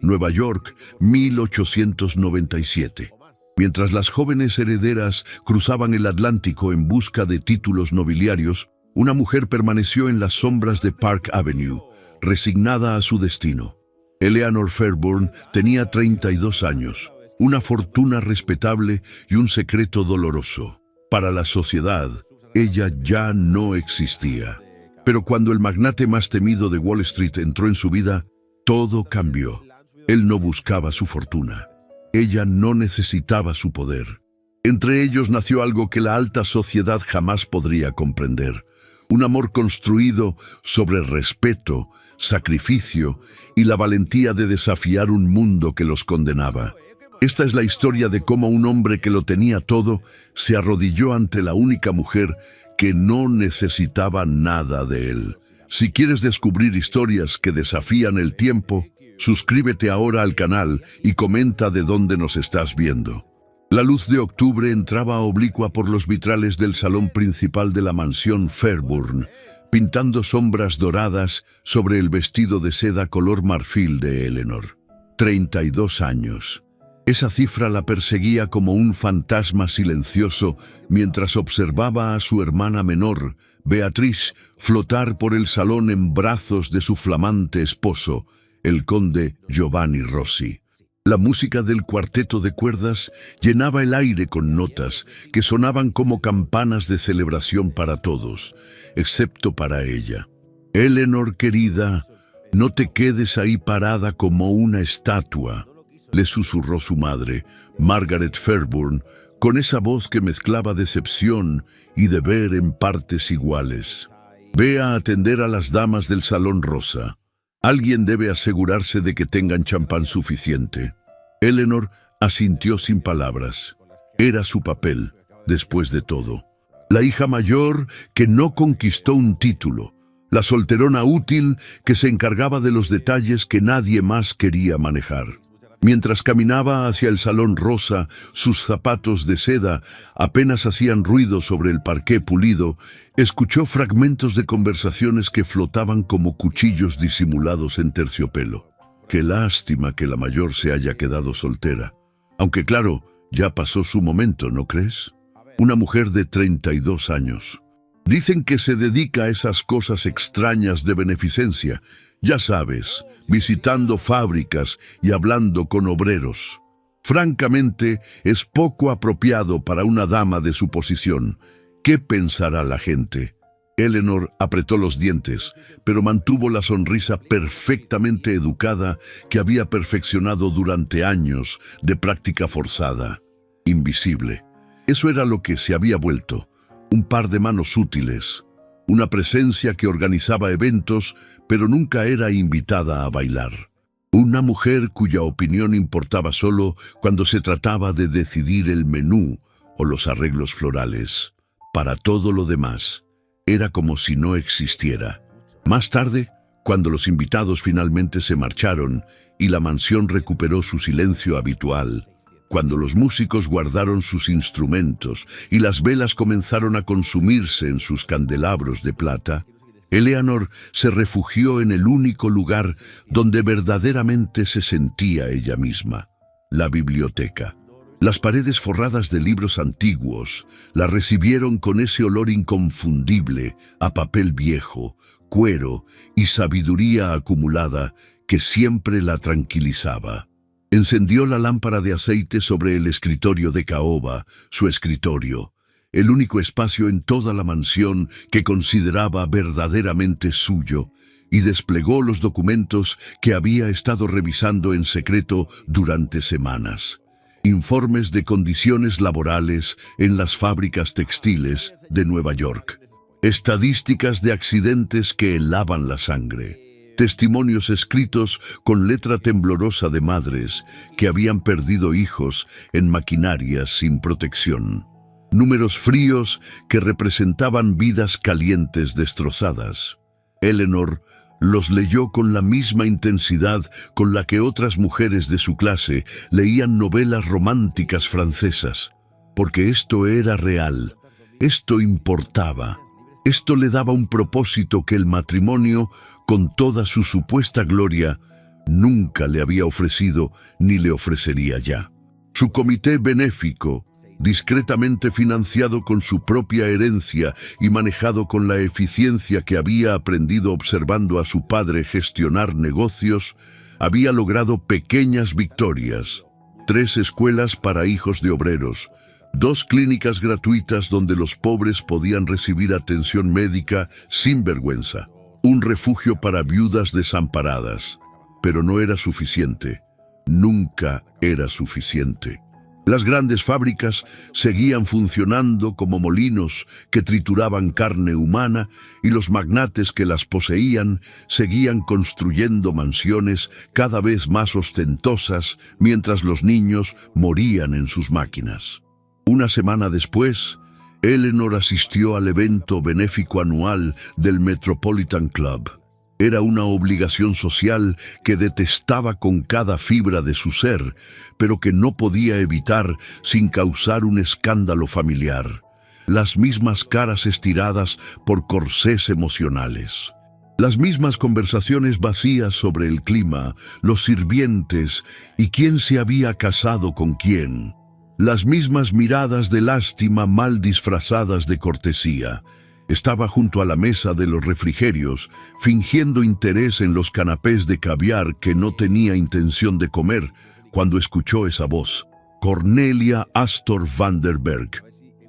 Nueva York, 1897. Mientras las jóvenes herederas cruzaban el Atlántico en busca de títulos nobiliarios, una mujer permaneció en las sombras de Park Avenue, resignada a su destino. Eleanor Fairburn tenía 32 años, una fortuna respetable y un secreto doloroso. Para la sociedad, ella ya no existía. Pero cuando el magnate más temido de Wall Street entró en su vida, todo cambió. Él no buscaba su fortuna. Ella no necesitaba su poder. Entre ellos nació algo que la alta sociedad jamás podría comprender. Un amor construido sobre respeto, sacrificio y la valentía de desafiar un mundo que los condenaba. Esta es la historia de cómo un hombre que lo tenía todo se arrodilló ante la única mujer que no necesitaba nada de él. Si quieres descubrir historias que desafían el tiempo, suscríbete ahora al canal y comenta de dónde nos estás viendo. La luz de octubre entraba oblicua por los vitrales del salón principal de la mansión Fairburn, pintando sombras doradas sobre el vestido de seda color marfil de Eleanor. 32 años. Esa cifra la perseguía como un fantasma silencioso mientras observaba a su hermana menor, Beatrice, flotar por el salón en brazos de su flamante esposo, el conde Giovanni Rossi. La música del cuarteto de cuerdas llenaba el aire con notas que sonaban como campanas de celebración para todos, excepto para ella. Eleanor querida, no te quedes ahí parada como una estatua, le susurró su madre, Margaret Fairburn, con esa voz que mezclaba decepción y deber en partes iguales. Ve a atender a las damas del Salón Rosa. Alguien debe asegurarse de que tengan champán suficiente. Eleanor asintió sin palabras. Era su papel, después de todo. La hija mayor que no conquistó un título. La solterona útil que se encargaba de los detalles que nadie más quería manejar. Mientras caminaba hacia el Salón Rosa, sus zapatos de seda apenas hacían ruido sobre el parqué pulido, escuchó fragmentos de conversaciones que flotaban como cuchillos disimulados en terciopelo. Qué lástima que la mayor se haya quedado soltera. Aunque claro, ya pasó su momento, ¿no crees? Una mujer de 32 años. Dicen que se dedica a esas cosas extrañas de beneficencia, ya sabes, visitando fábricas y hablando con obreros. Francamente, es poco apropiado para una dama de su posición. ¿Qué pensará la gente? Eleanor apretó los dientes, pero mantuvo la sonrisa perfectamente educada que había perfeccionado durante años de práctica forzada. Invisible. Eso era lo que se había vuelto. Un par de manos útiles. Una presencia que organizaba eventos, pero nunca era invitada a bailar. Una mujer cuya opinión importaba solo cuando se trataba de decidir el menú o los arreglos florales. Para todo lo demás, era como si no existiera. Más tarde, cuando los invitados finalmente se marcharon y la mansión recuperó su silencio habitual, cuando los músicos guardaron sus instrumentos y las velas comenzaron a consumirse en sus candelabros de plata, Eleanor se refugió en el único lugar donde verdaderamente se sentía ella misma, la biblioteca. Las paredes forradas de libros antiguos la recibieron con ese olor inconfundible a papel viejo, cuero y sabiduría acumulada que siempre la tranquilizaba. Encendió la lámpara de aceite sobre el escritorio de caoba, su escritorio, el único espacio en toda la mansión que consideraba verdaderamente suyo, y desplegó los documentos que había estado revisando en secreto durante semanas. Informes de condiciones laborales en las fábricas textiles de Nueva York. Estadísticas de accidentes que helaban la sangre. Testimonios escritos con letra temblorosa de madres que habían perdido hijos en maquinarias sin protección. Números fríos que representaban vidas calientes destrozadas. Eleanor los leyó con la misma intensidad con la que otras mujeres de su clase leían novelas románticas francesas. Porque esto era real, esto importaba. Esto le daba un propósito que el matrimonio, con toda su supuesta gloria, nunca le había ofrecido ni le ofrecería ya. Su comité benéfico, discretamente financiado con su propia herencia y manejado con la eficiencia que había aprendido observando a su padre gestionar negocios, había logrado pequeñas victorias. 3 escuelas para hijos de obreros, 2 clínicas gratuitas donde los pobres podían recibir atención médica sin vergüenza, un refugio para viudas desamparadas. Pero no era suficiente. Nunca era suficiente. Las grandes fábricas seguían funcionando como molinos que trituraban carne humana y los magnates que las poseían seguían construyendo mansiones cada vez más ostentosas mientras los niños morían en sus máquinas. Una semana después, Eleanor asistió al evento benéfico anual del Metropolitan Club. Era una obligación social que detestaba con cada fibra de su ser, pero que no podía evitar sin causar un escándalo familiar. Las mismas caras estiradas por corsés emocionales. Las mismas conversaciones vacías sobre el clima, los sirvientes y quién se había casado con quién. Las mismas miradas de lástima mal disfrazadas de cortesía. Estaba junto a la mesa de los refrigerios, fingiendo interés en los canapés de caviar que no tenía intención de comer, cuando escuchó esa voz. Cornelia Astor Vanderberg,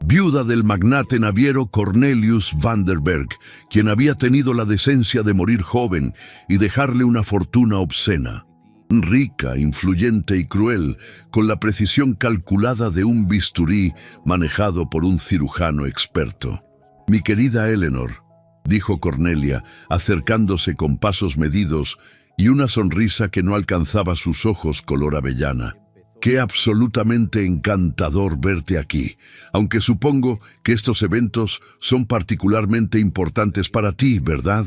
viuda del magnate naviero Cornelius Vanderberg, quien había tenido la decencia de morir joven y dejarle una fortuna obscena. Rica, influyente y cruel, con la precisión calculada de un bisturí manejado por un cirujano experto. «Mi querida Eleanor», dijo Cornelia, acercándose con pasos medidos y una sonrisa que no alcanzaba sus ojos color avellana. «Qué absolutamente encantador verte aquí, aunque supongo que estos eventos son particularmente importantes para ti, ¿verdad?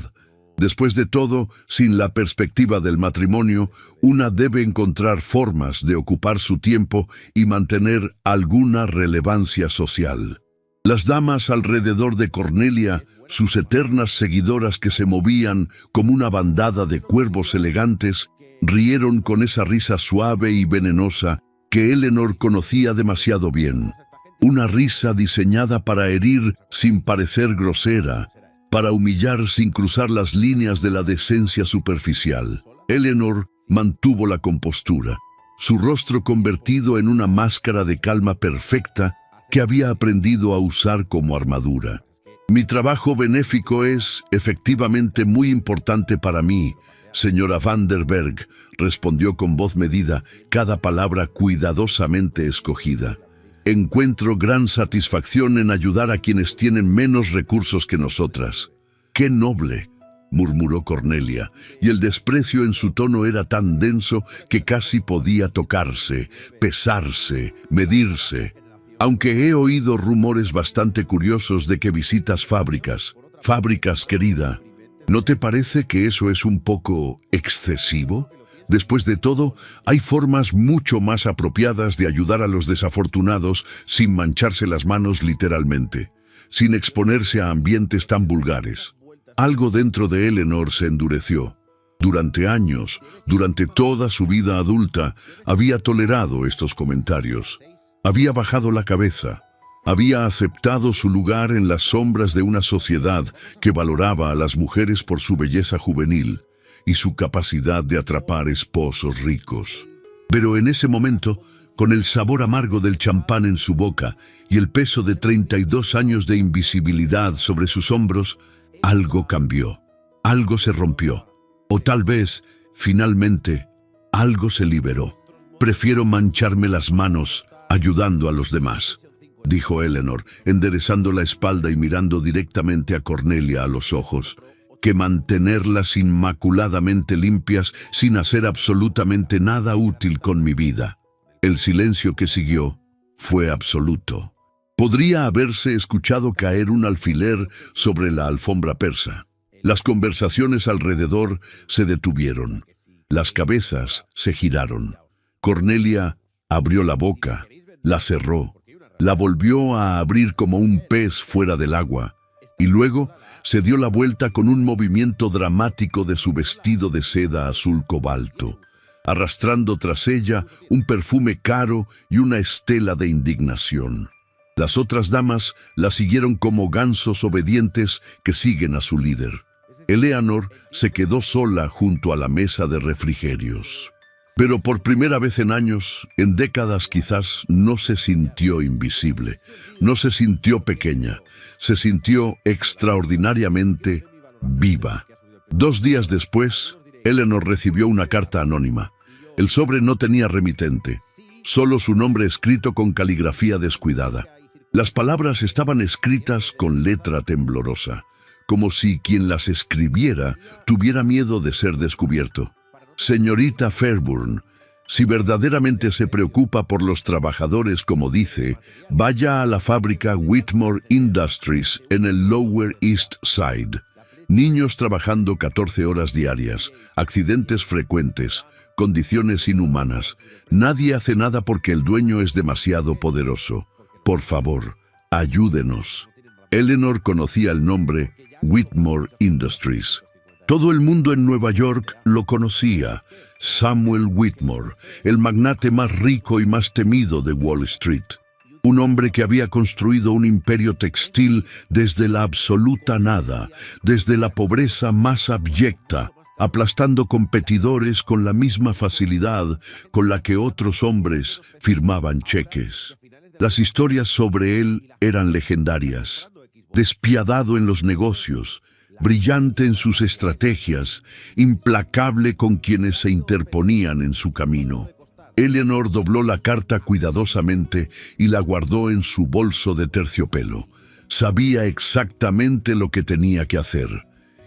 Después de todo, sin la perspectiva del matrimonio, una debe encontrar formas de ocupar su tiempo y mantener alguna relevancia social». Las damas alrededor de Cornelia, sus eternas seguidoras que se movían como una bandada de cuervos elegantes, rieron con esa risa suave y venenosa que Eleanor conocía demasiado bien. Una risa diseñada para herir sin parecer grosera, para humillar sin cruzar las líneas de la decencia superficial. Eleanor mantuvo la compostura, su rostro convertido en una máscara de calma perfecta que había aprendido a usar como armadura. «Mi trabajo benéfico es, efectivamente, muy importante para mí, señora Vanderberg», respondió con voz medida, cada palabra cuidadosamente escogida. «Encuentro gran satisfacción en ayudar a quienes tienen menos recursos que nosotras». «¡Qué noble!», murmuró Cornelia, y el desprecio en su tono era tan denso que casi podía tocarse, pesarse, medirse. «Aunque he oído rumores bastante curiosos de que visitas fábricas. Fábricas, querida. ¿No te parece que eso es un poco excesivo? Después de todo, hay formas mucho más apropiadas de ayudar a los desafortunados sin mancharse las manos literalmente, sin exponerse a ambientes tan vulgares». Algo dentro de Eleanor se endureció. Durante años, durante toda su vida adulta, había tolerado estos comentarios. Había bajado la cabeza, había aceptado su lugar en las sombras de una sociedad que valoraba a las mujeres por su belleza juvenil y su capacidad de atrapar esposos ricos. Pero en ese momento, con el sabor amargo del champán en su boca y el peso de 32 años de invisibilidad sobre sus hombros, algo cambió, algo se rompió, o tal vez, finalmente, algo se liberó. «Prefiero mancharme las manos ayudando a los demás», dijo Eleanor, enderezando la espalda y mirando directamente a Cornelia a los ojos, «que mantenerlas inmaculadamente limpias sin hacer absolutamente nada útil con mi vida». El silencio que siguió fue absoluto. Podría haberse escuchado caer un alfiler sobre la alfombra persa. Las conversaciones alrededor se detuvieron. Las cabezas se giraron. Cornelia abrió la boca, la cerró, la volvió a abrir como un pez fuera del agua, y luego se dio la vuelta con un movimiento dramático de su vestido de seda azul cobalto, arrastrando tras ella un perfume caro y una estela de indignación. Las otras damas la siguieron como gansos obedientes que siguen a su líder. Eleanor se quedó sola junto a la mesa de refrigerios. Pero por primera vez en años, en décadas quizás, no se sintió invisible, no se sintió pequeña, se sintió extraordinariamente viva. 2 días después, Eleanor recibió una carta anónima. El sobre no tenía remitente, solo su nombre escrito con caligrafía descuidada. Las palabras estaban escritas con letra temblorosa, como si quien las escribiera tuviera miedo de ser descubierto. Señorita Fairburn, si verdaderamente se preocupa por los trabajadores como dice, vaya a la fábrica Whitmore Industries en el Lower East Side. Niños trabajando 14 horas diarias, accidentes frecuentes, condiciones inhumanas. Nadie hace nada porque el dueño es demasiado poderoso. Por favor, ayúdenos. Eleanor conocía el nombre Whitmore Industries. Todo el mundo en Nueva York lo conocía. Samuel Whitmore, el magnate más rico y más temido de Wall Street. Un hombre que había construido un imperio textil desde la absoluta nada, desde la pobreza más abyecta, aplastando competidores con la misma facilidad con la que otros hombres firmaban cheques. Las historias sobre él eran legendarias. Despiadado en los negocios, brillante en sus estrategias, implacable con quienes se interponían en su camino. Eleanor dobló la carta cuidadosamente y la guardó en su bolso de terciopelo. Sabía exactamente lo que tenía que hacer,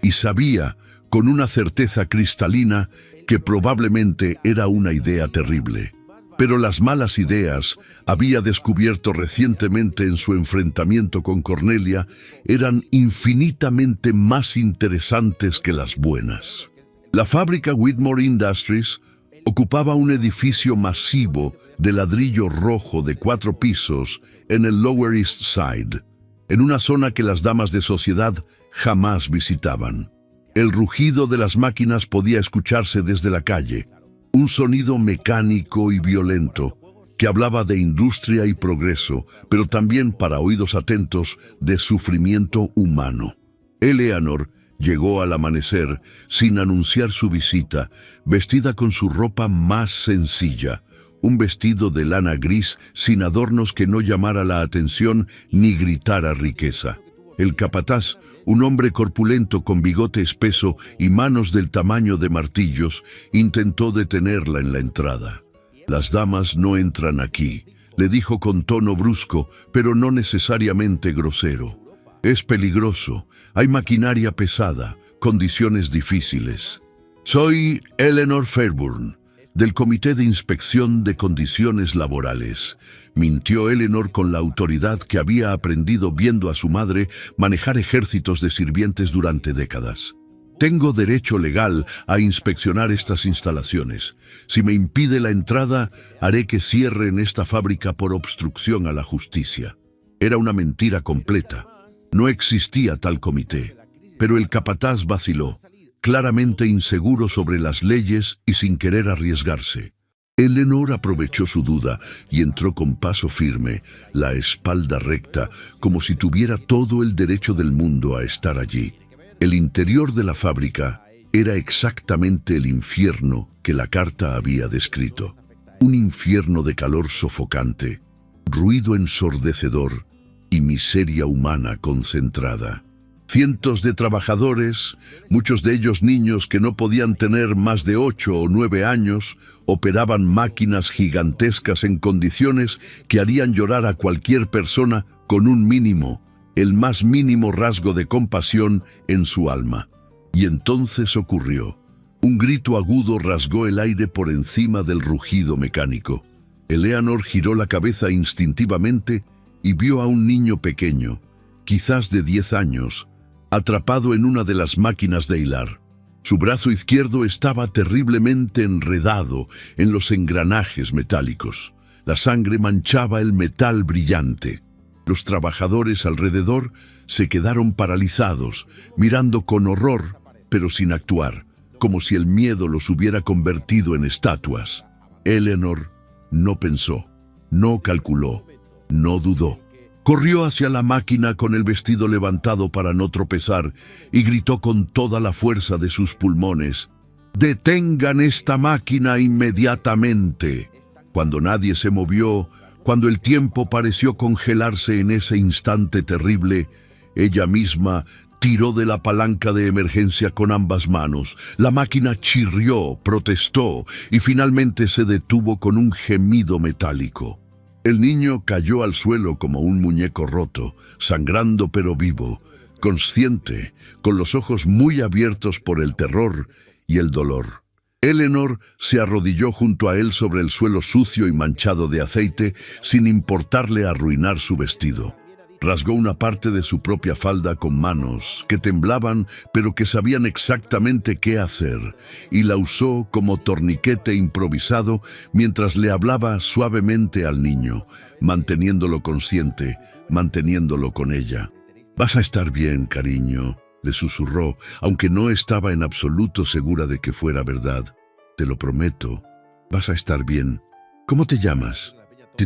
y sabía, con una certeza cristalina, que probablemente era una idea terrible. Pero las malas ideas, había descubierto recientemente en su enfrentamiento con Cornelia, eran infinitamente más interesantes que las buenas. La fábrica Whitmore Industries ocupaba un edificio masivo de ladrillo rojo de 4 pisos en el Lower East Side, en una zona que las damas de sociedad jamás visitaban. El rugido de las máquinas podía escucharse desde la calle, un sonido mecánico y violento que hablaba de industria y progreso, pero también, para oídos atentos, de sufrimiento humano. Eleanor llegó al amanecer sin anunciar su visita, vestida con su ropa más sencilla, un vestido de lana gris sin adornos que no llamara la atención ni gritara riqueza. El capataz, un hombre corpulento con bigote espeso y manos del tamaño de martillos, intentó detenerla en la entrada. «Las damas no entran aquí», le dijo con tono brusco, pero no necesariamente grosero. «Es peligroso, hay maquinaria pesada, condiciones difíciles». «Soy Eleanor Fairburn, del Comité de Inspección de Condiciones Laborales», mintió Eleanor con la autoridad que había aprendido viendo a su madre manejar ejércitos de sirvientes durante décadas. «Tengo derecho legal a inspeccionar estas instalaciones. Si me impide la entrada, haré que cierren esta fábrica por obstrucción a la justicia». Era una mentira completa. No existía tal comité. Pero el capataz vaciló, claramente inseguro sobre las leyes y sin querer arriesgarse. Eleanor aprovechó su duda y entró con paso firme, la espalda recta, como si tuviera todo el derecho del mundo a estar allí. El interior de la fábrica era exactamente el infierno que la carta había descrito. Un infierno de calor sofocante, ruido ensordecedor y miseria humana concentrada. Cientos de trabajadores, muchos de ellos niños que no podían tener más de 8 o 9 años, operaban máquinas gigantescas en condiciones que harían llorar a cualquier persona con un mínimo, el más mínimo rasgo de compasión en su alma. Y entonces ocurrió. Un grito agudo rasgó el aire por encima del rugido mecánico. Eleanor giró la cabeza instintivamente y vio a un niño pequeño, quizás de 10 años, atrapado en una de las máquinas de hilar. Su brazo izquierdo estaba terriblemente enredado en los engranajes metálicos. La sangre manchaba el metal brillante. Los trabajadores alrededor se quedaron paralizados, mirando con horror, pero sin actuar, como si el miedo los hubiera convertido en estatuas. Eleanor no pensó, no calculó, no dudó. Corrió hacia la máquina con el vestido levantado para no tropezar y gritó con toda la fuerza de sus pulmones: «¡Detengan esta máquina inmediatamente!». Cuando nadie se movió, cuando el tiempo pareció congelarse en ese instante terrible, ella misma tiró de la palanca de emergencia con ambas manos. La máquina chirrió, protestó y finalmente se detuvo con un gemido metálico. El niño cayó al suelo como un muñeco roto, sangrando pero vivo, consciente, con los ojos muy abiertos por el terror y el dolor. Eleanor se arrodilló junto a él sobre el suelo sucio y manchado de aceite, sin importarle arruinar su vestido. Rasgó una parte de su propia falda con manos que temblaban pero que sabían exactamente qué hacer, y la usó como torniquete improvisado mientras le hablaba suavemente al niño, manteniéndolo consciente, manteniéndolo con ella. «Vas a estar bien, cariño», le susurró, aunque no estaba en absoluto segura de que fuera verdad. «Te lo prometo, vas a estar bien. ¿Cómo te llamas?»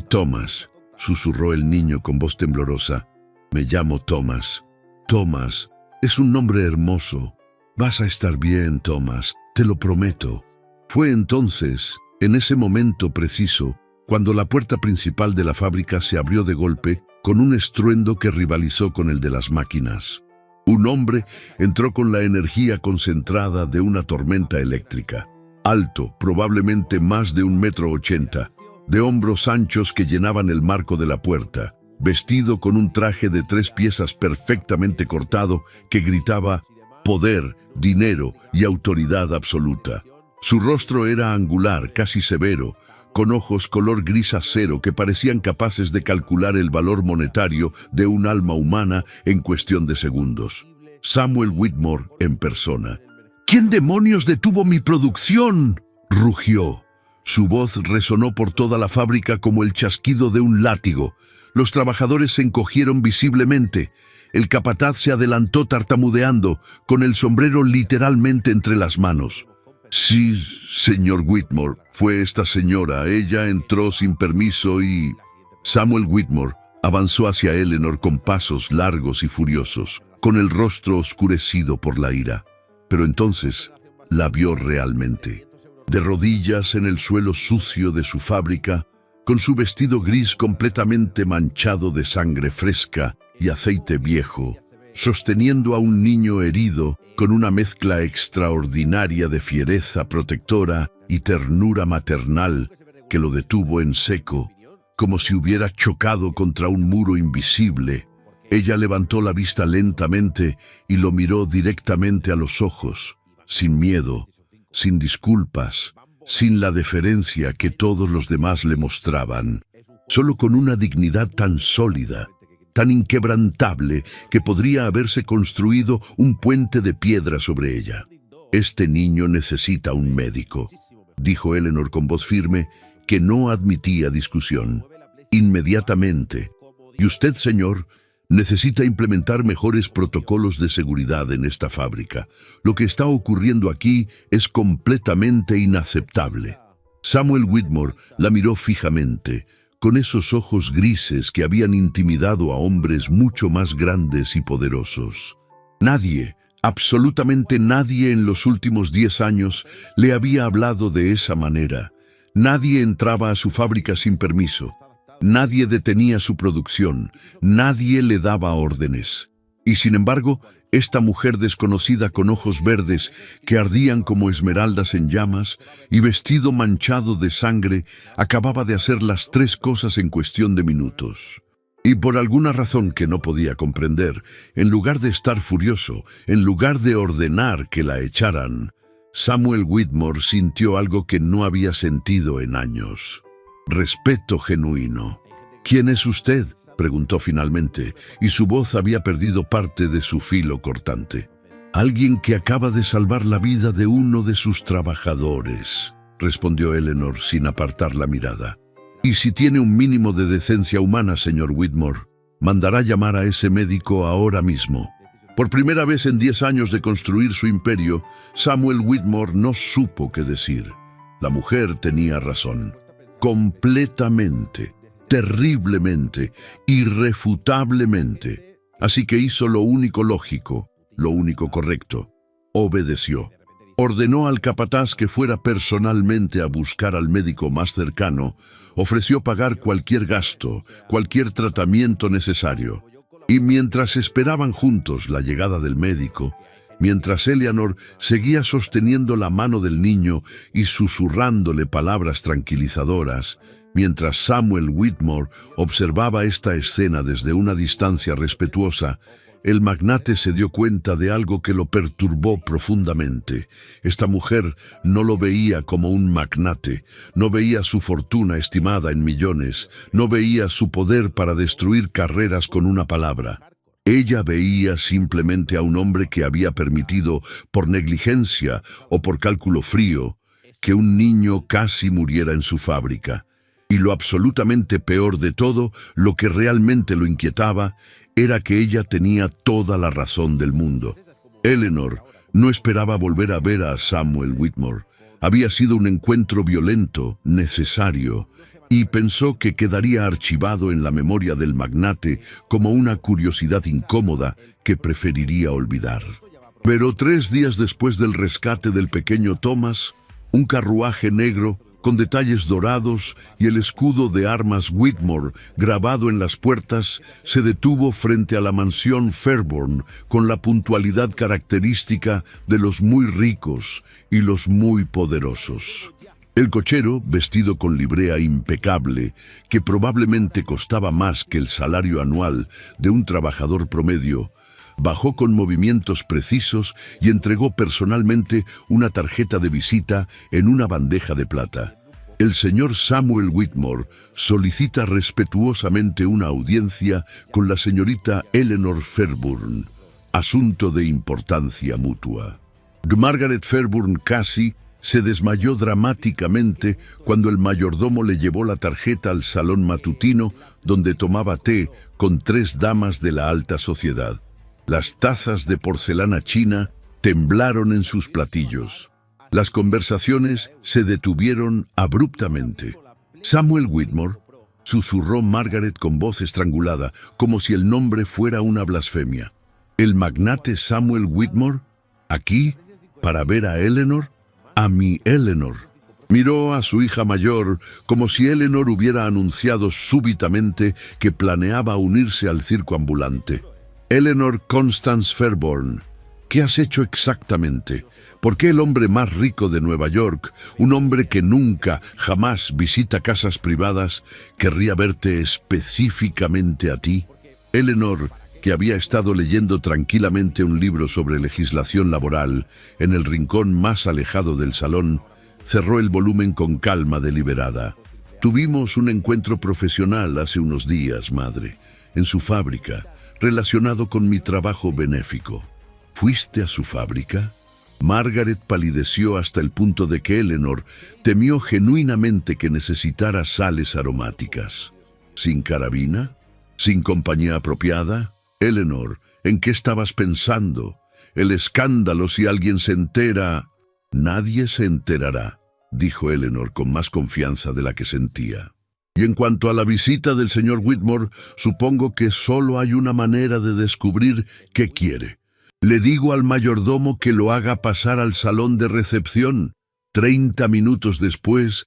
«Thomas», susurró el niño con voz temblorosa. «Me llamo Thomas». «Thomas, es un nombre hermoso. Vas a estar bien, Thomas, te lo prometo». Fue entonces, en ese momento preciso, cuando la puerta principal de la fábrica se abrió de golpe con un estruendo que rivalizó con el de las máquinas. Un hombre entró con la energía concentrada de una tormenta eléctrica. Alto, probablemente más de 1,80 m, de hombros anchos que llenaban el marco de la puerta, vestido con un traje de 3 piezas perfectamente cortado que gritaba poder, dinero y autoridad absoluta. Su rostro era angular, casi severo, con ojos color gris acero que parecían capaces de calcular el valor monetario de un alma humana en cuestión de segundos. Samuel Whitmore en persona. «¿Quién demonios detuvo mi producción?», rugió. Su voz resonó por toda la fábrica como el chasquido de un látigo. Los trabajadores se encogieron visiblemente. El capataz se adelantó tartamudeando, con el sombrero literalmente entre las manos. «Sí, señor Whitmore, fue esta señora. Ella entró sin permiso y...». Samuel Whitmore avanzó hacia Eleanor con pasos largos y furiosos, con el rostro oscurecido por la ira. Pero entonces la vio realmente. De rodillas en el suelo sucio de su fábrica, con su vestido gris completamente manchado de sangre fresca y aceite viejo, sosteniendo a un niño herido con una mezcla extraordinaria de fiereza protectora y ternura maternal que lo detuvo en seco, como si hubiera chocado contra un muro invisible. Ella levantó la vista lentamente y lo miró directamente a los ojos, sin miedo, sin disculpas, sin la deferencia que todos los demás le mostraban, solo con una dignidad tan sólida, tan inquebrantable, que podría haberse construido un puente de piedra sobre ella. «Este niño necesita un médico», dijo Eleanor con voz firme, que no admitía discusión. «Inmediatamente. Y usted, señor, necesita implementar mejores protocolos de seguridad en esta fábrica. Lo que está ocurriendo aquí es completamente inaceptable». Samuel Whitmore la miró fijamente, con esos ojos grises que habían intimidado a hombres mucho más grandes y poderosos. Nadie, absolutamente nadie en los últimos 10 años le había hablado de esa manera. Nadie entraba a su fábrica sin permiso. Nadie detenía su producción, nadie le daba órdenes. Y sin embargo, esta mujer desconocida con ojos verdes que ardían como esmeraldas en llamas y vestido manchado de sangre, acababa de hacer las 3 cosas en cuestión de minutos. Y por alguna razón que no podía comprender, en lugar de estar furioso, en lugar de ordenar que la echaran, Samuel Whitmore sintió algo que no había sentido en años. Respeto genuino. «¿Quién es usted?», preguntó finalmente, y su voz había perdido parte de su filo cortante. «Alguien que acaba de salvar la vida de uno de sus trabajadores», respondió Eleanor sin apartar la mirada. «Y si tiene un mínimo de decencia humana, señor Whitmore, Mandará llamar a ese médico ahora mismo. Por primera vez en 10 años de construir su imperio, Samuel Whitmore no supo qué decir. La mujer tenía razón. Completamente, terriblemente, irrefutablemente. Así que hizo lo único lógico, lo único correcto. Obedeció. Ordenó al capataz que fuera personalmente a buscar al médico más cercano, ofreció pagar cualquier gasto, cualquier tratamiento necesario. Y mientras esperaban juntos la llegada del médico, mientras Eleanor seguía sosteniendo la mano del niño y susurrándole palabras tranquilizadoras, mientras Samuel Whitmore observaba esta escena desde una distancia respetuosa, el magnate se dio cuenta de algo que lo perturbó profundamente. Esta mujer no lo veía como un magnate, no veía su fortuna estimada en millones, no veía su poder para destruir carreras con una palabra. Ella veía simplemente a un hombre que había permitido, por negligencia o por cálculo frío, que un niño casi muriera en su fábrica. Y lo absolutamente peor de todo, lo que realmente lo inquietaba, era que ella tenía toda la razón del mundo. Eleanor no esperaba volver a ver a Samuel Whitmore. Había sido un encuentro violento, necesario, y pensó que quedaría archivado en la memoria del magnate como una curiosidad incómoda que preferiría olvidar. Pero 3 días después del rescate del pequeño Thomas, un carruaje negro con detalles dorados y el escudo de armas Whitmore grabado en las puertas, se detuvo frente a la mansión Fairborn con la puntualidad característica de los muy ricos y los muy poderosos. El cochero, vestido con librea impecable, que probablemente costaba más que el salario anual de un trabajador promedio, bajó con movimientos precisos y entregó personalmente una tarjeta de visita en una bandeja de plata. El señor Samuel Whitmore solicita respetuosamente una audiencia con la señorita Eleanor Fairburn. Asunto de importancia mutua. Margaret Fairburn casi se desmayó dramáticamente cuando el mayordomo le llevó la tarjeta al salón matutino donde tomaba té con 3 damas de la alta sociedad. Las tazas de porcelana china temblaron en sus platillos. Las conversaciones se detuvieron abruptamente. Samuel Whitmore, susurró Margaret con voz estrangulada, como si el nombre fuera una blasfemia. ¿El magnate Samuel Whitmore? ¿Aquí? ¿Para ver a Eleanor? A mi Eleanor. Miró a su hija mayor como si Eleanor hubiera anunciado súbitamente que planeaba unirse al circo ambulante. Eleanor Constance Fairborn, ¿qué has hecho exactamente? ¿Por qué el hombre más rico de Nueva York, un hombre que nunca, jamás visita casas privadas, querría verte específicamente a ti? Eleanor, que había estado leyendo tranquilamente un libro sobre legislación laboral en el rincón más alejado del salón, cerró el volumen con calma deliberada. Tuvimos un encuentro profesional hace unos días, madre, en su fábrica, relacionado con mi trabajo benéfico. ¿Fuiste a su fábrica? Margaret palideció hasta el punto de que Eleanor temió genuinamente que necesitara sales aromáticas. ¿Sin carabina? ¿Sin compañía apropiada? Eleanor, ¿en qué estabas pensando? El escándalo si alguien se entera... Nadie se enterará, dijo Eleanor con más confianza de la que sentía. Y en cuanto a la visita del señor Whitmore, supongo que solo hay una manera de descubrir qué quiere. Le digo al mayordomo que lo haga pasar al salón de recepción. 30 minutos después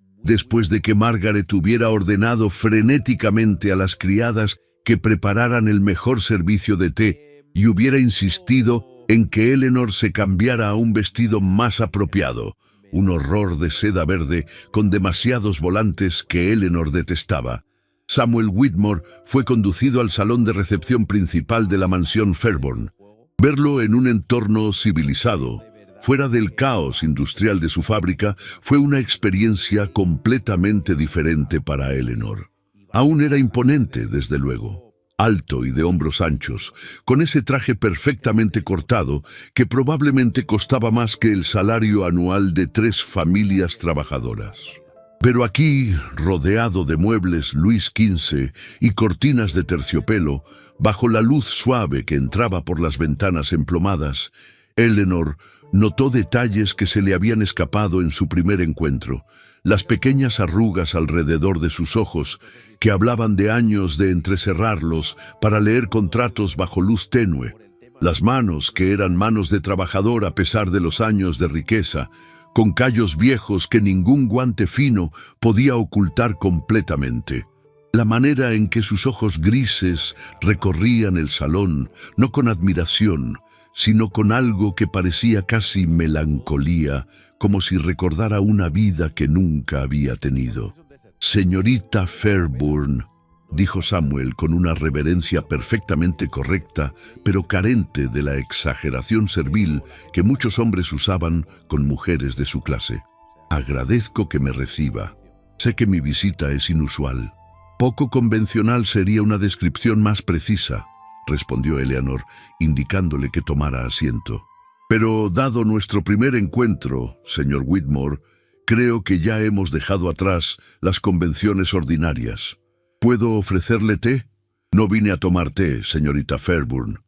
de que Margaret hubiera ordenado frenéticamente a las criadas que prepararan el mejor servicio de té y hubiera insistido en que Eleanor se cambiara a un vestido más apropiado, un horror de seda verde con demasiados volantes que Eleanor detestaba. Samuel Whitmore fue conducido al salón de recepción principal de la mansión Fairborn. Verlo en un entorno civilizado, fuera del caos industrial de su fábrica, fue una experiencia completamente diferente para Eleanor. Aún era imponente, desde luego, alto y de hombros anchos, con ese traje perfectamente cortado que probablemente costaba más que el salario anual de 3 familias trabajadoras. Pero aquí, rodeado de muebles Luis XV y cortinas de terciopelo, Bajo la luz suave que entraba por las ventanas emplomadas, Eleanor notó detalles que se le habían escapado en su primer encuentro. Las pequeñas arrugas alrededor de sus ojos, que hablaban de años de entrecerrarlos para leer contratos bajo luz tenue. Las manos, que eran manos de trabajador a pesar de los años de riqueza, con callos viejos que ningún guante fino podía ocultar completamente. La manera en que sus ojos grises recorrían el salón, no con admiración, sino con algo que parecía casi melancolía, como si recordara una vida que nunca había tenido. «Señorita Fairburn», dijo Samuel con una reverencia perfectamente correcta, pero carente de la exageración servil que muchos hombres usaban con mujeres de su clase. «Agradezco que me reciba. Sé que mi visita es inusual». «Poco convencional sería una descripción más precisa», respondió Eleanor, indicándole que tomara asiento. «Pero dado nuestro primer encuentro, señor Whitmore, creo que ya hemos dejado atrás las convenciones ordinarias. ¿Puedo ofrecerle té?» «No vine a tomar té, señorita Fairburn.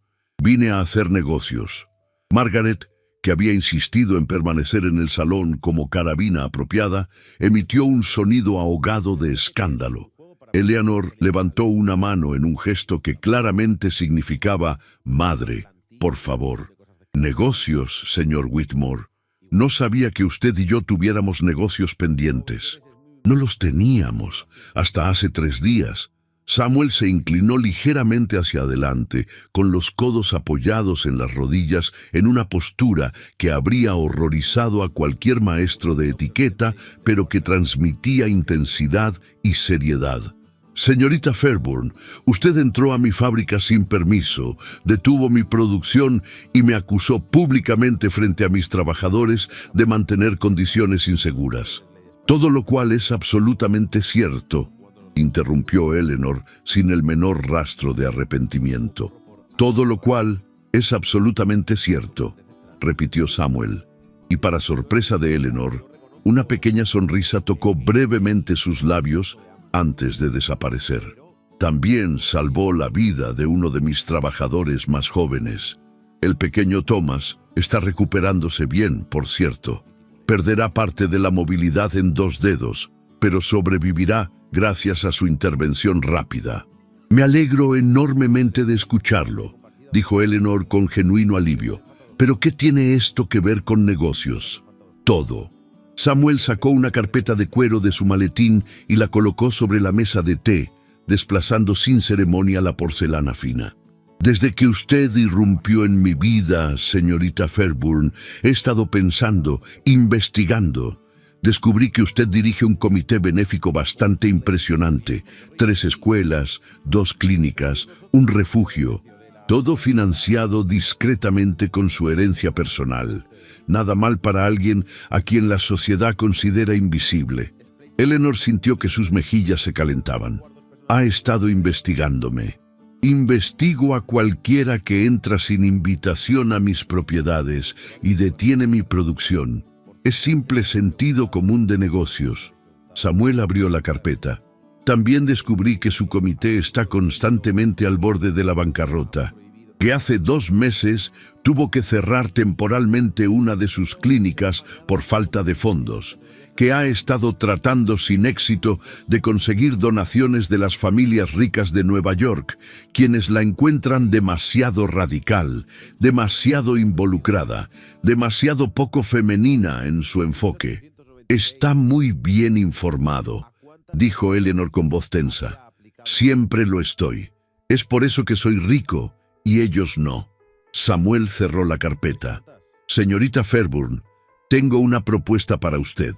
Vine a hacer negocios». Margaret, que había insistido en permanecer en el salón como carabina apropiada, emitió un sonido ahogado de escándalo. Eleanor levantó una mano en un gesto que claramente significaba «Madre, por favor». «Negocios, señor Whitmore. No sabía que usted y yo tuviéramos negocios pendientes». «No los teníamos hasta hace 3 días». Samuel se inclinó ligeramente hacia adelante, con los codos apoyados en las rodillas en una postura que habría horrorizado a cualquier maestro de etiqueta, pero que transmitía intensidad y seriedad. «Señorita Fairburn, usted entró a mi fábrica sin permiso, detuvo mi producción y me acusó públicamente frente a mis trabajadores de mantener condiciones inseguras». «Todo lo cual es absolutamente cierto», interrumpió Eleanor sin el menor rastro de arrepentimiento. «Todo lo cual es absolutamente cierto», repitió Samuel, y para sorpresa de Eleanor, una pequeña sonrisa tocó brevemente sus labios antes de desaparecer. «También salvó la vida de uno de mis trabajadores más jóvenes. El pequeño Thomas está recuperándose bien, por cierto. Perderá parte de la movilidad en 2 dedos, pero sobrevivirá gracias a su intervención rápida». «Me alegro enormemente de escucharlo», dijo Eleanor con genuino alivio. «¿Pero qué tiene esto que ver con negocios?» «Todo». Samuel sacó una carpeta de cuero de su maletín y la colocó sobre la mesa de té, desplazando sin ceremonia la porcelana fina. «Desde que usted irrumpió en mi vida, señorita Fairburn, he estado pensando, investigando. Descubrí que usted dirige un comité benéfico bastante impresionante. 3 escuelas, 2 clínicas, un refugio. Todo financiado discretamente con su herencia personal. Nada mal para alguien a quien la sociedad considera invisible». Eleanor sintió que sus mejillas se calentaban. «Ha estado investigándome. Investigo a cualquiera que entra sin invitación a mis propiedades y detiene mi producción. Es simple sentido común de negocios». Samuel abrió la carpeta. «También descubrí que su comité está constantemente al borde de la bancarrota, que hace 2 meses tuvo que cerrar temporalmente una de sus clínicas por falta de fondos, que ha estado tratando sin éxito de conseguir donaciones de las familias ricas de Nueva York, quienes la encuentran demasiado radical, demasiado involucrada, demasiado poco femenina en su enfoque». «Está muy bien informado», dijo Eleanor con voz tensa. «Siempre lo estoy. Es por eso que soy rico y ellos no». Samuel cerró la carpeta. «Señorita Fairburn, tengo una propuesta para usted.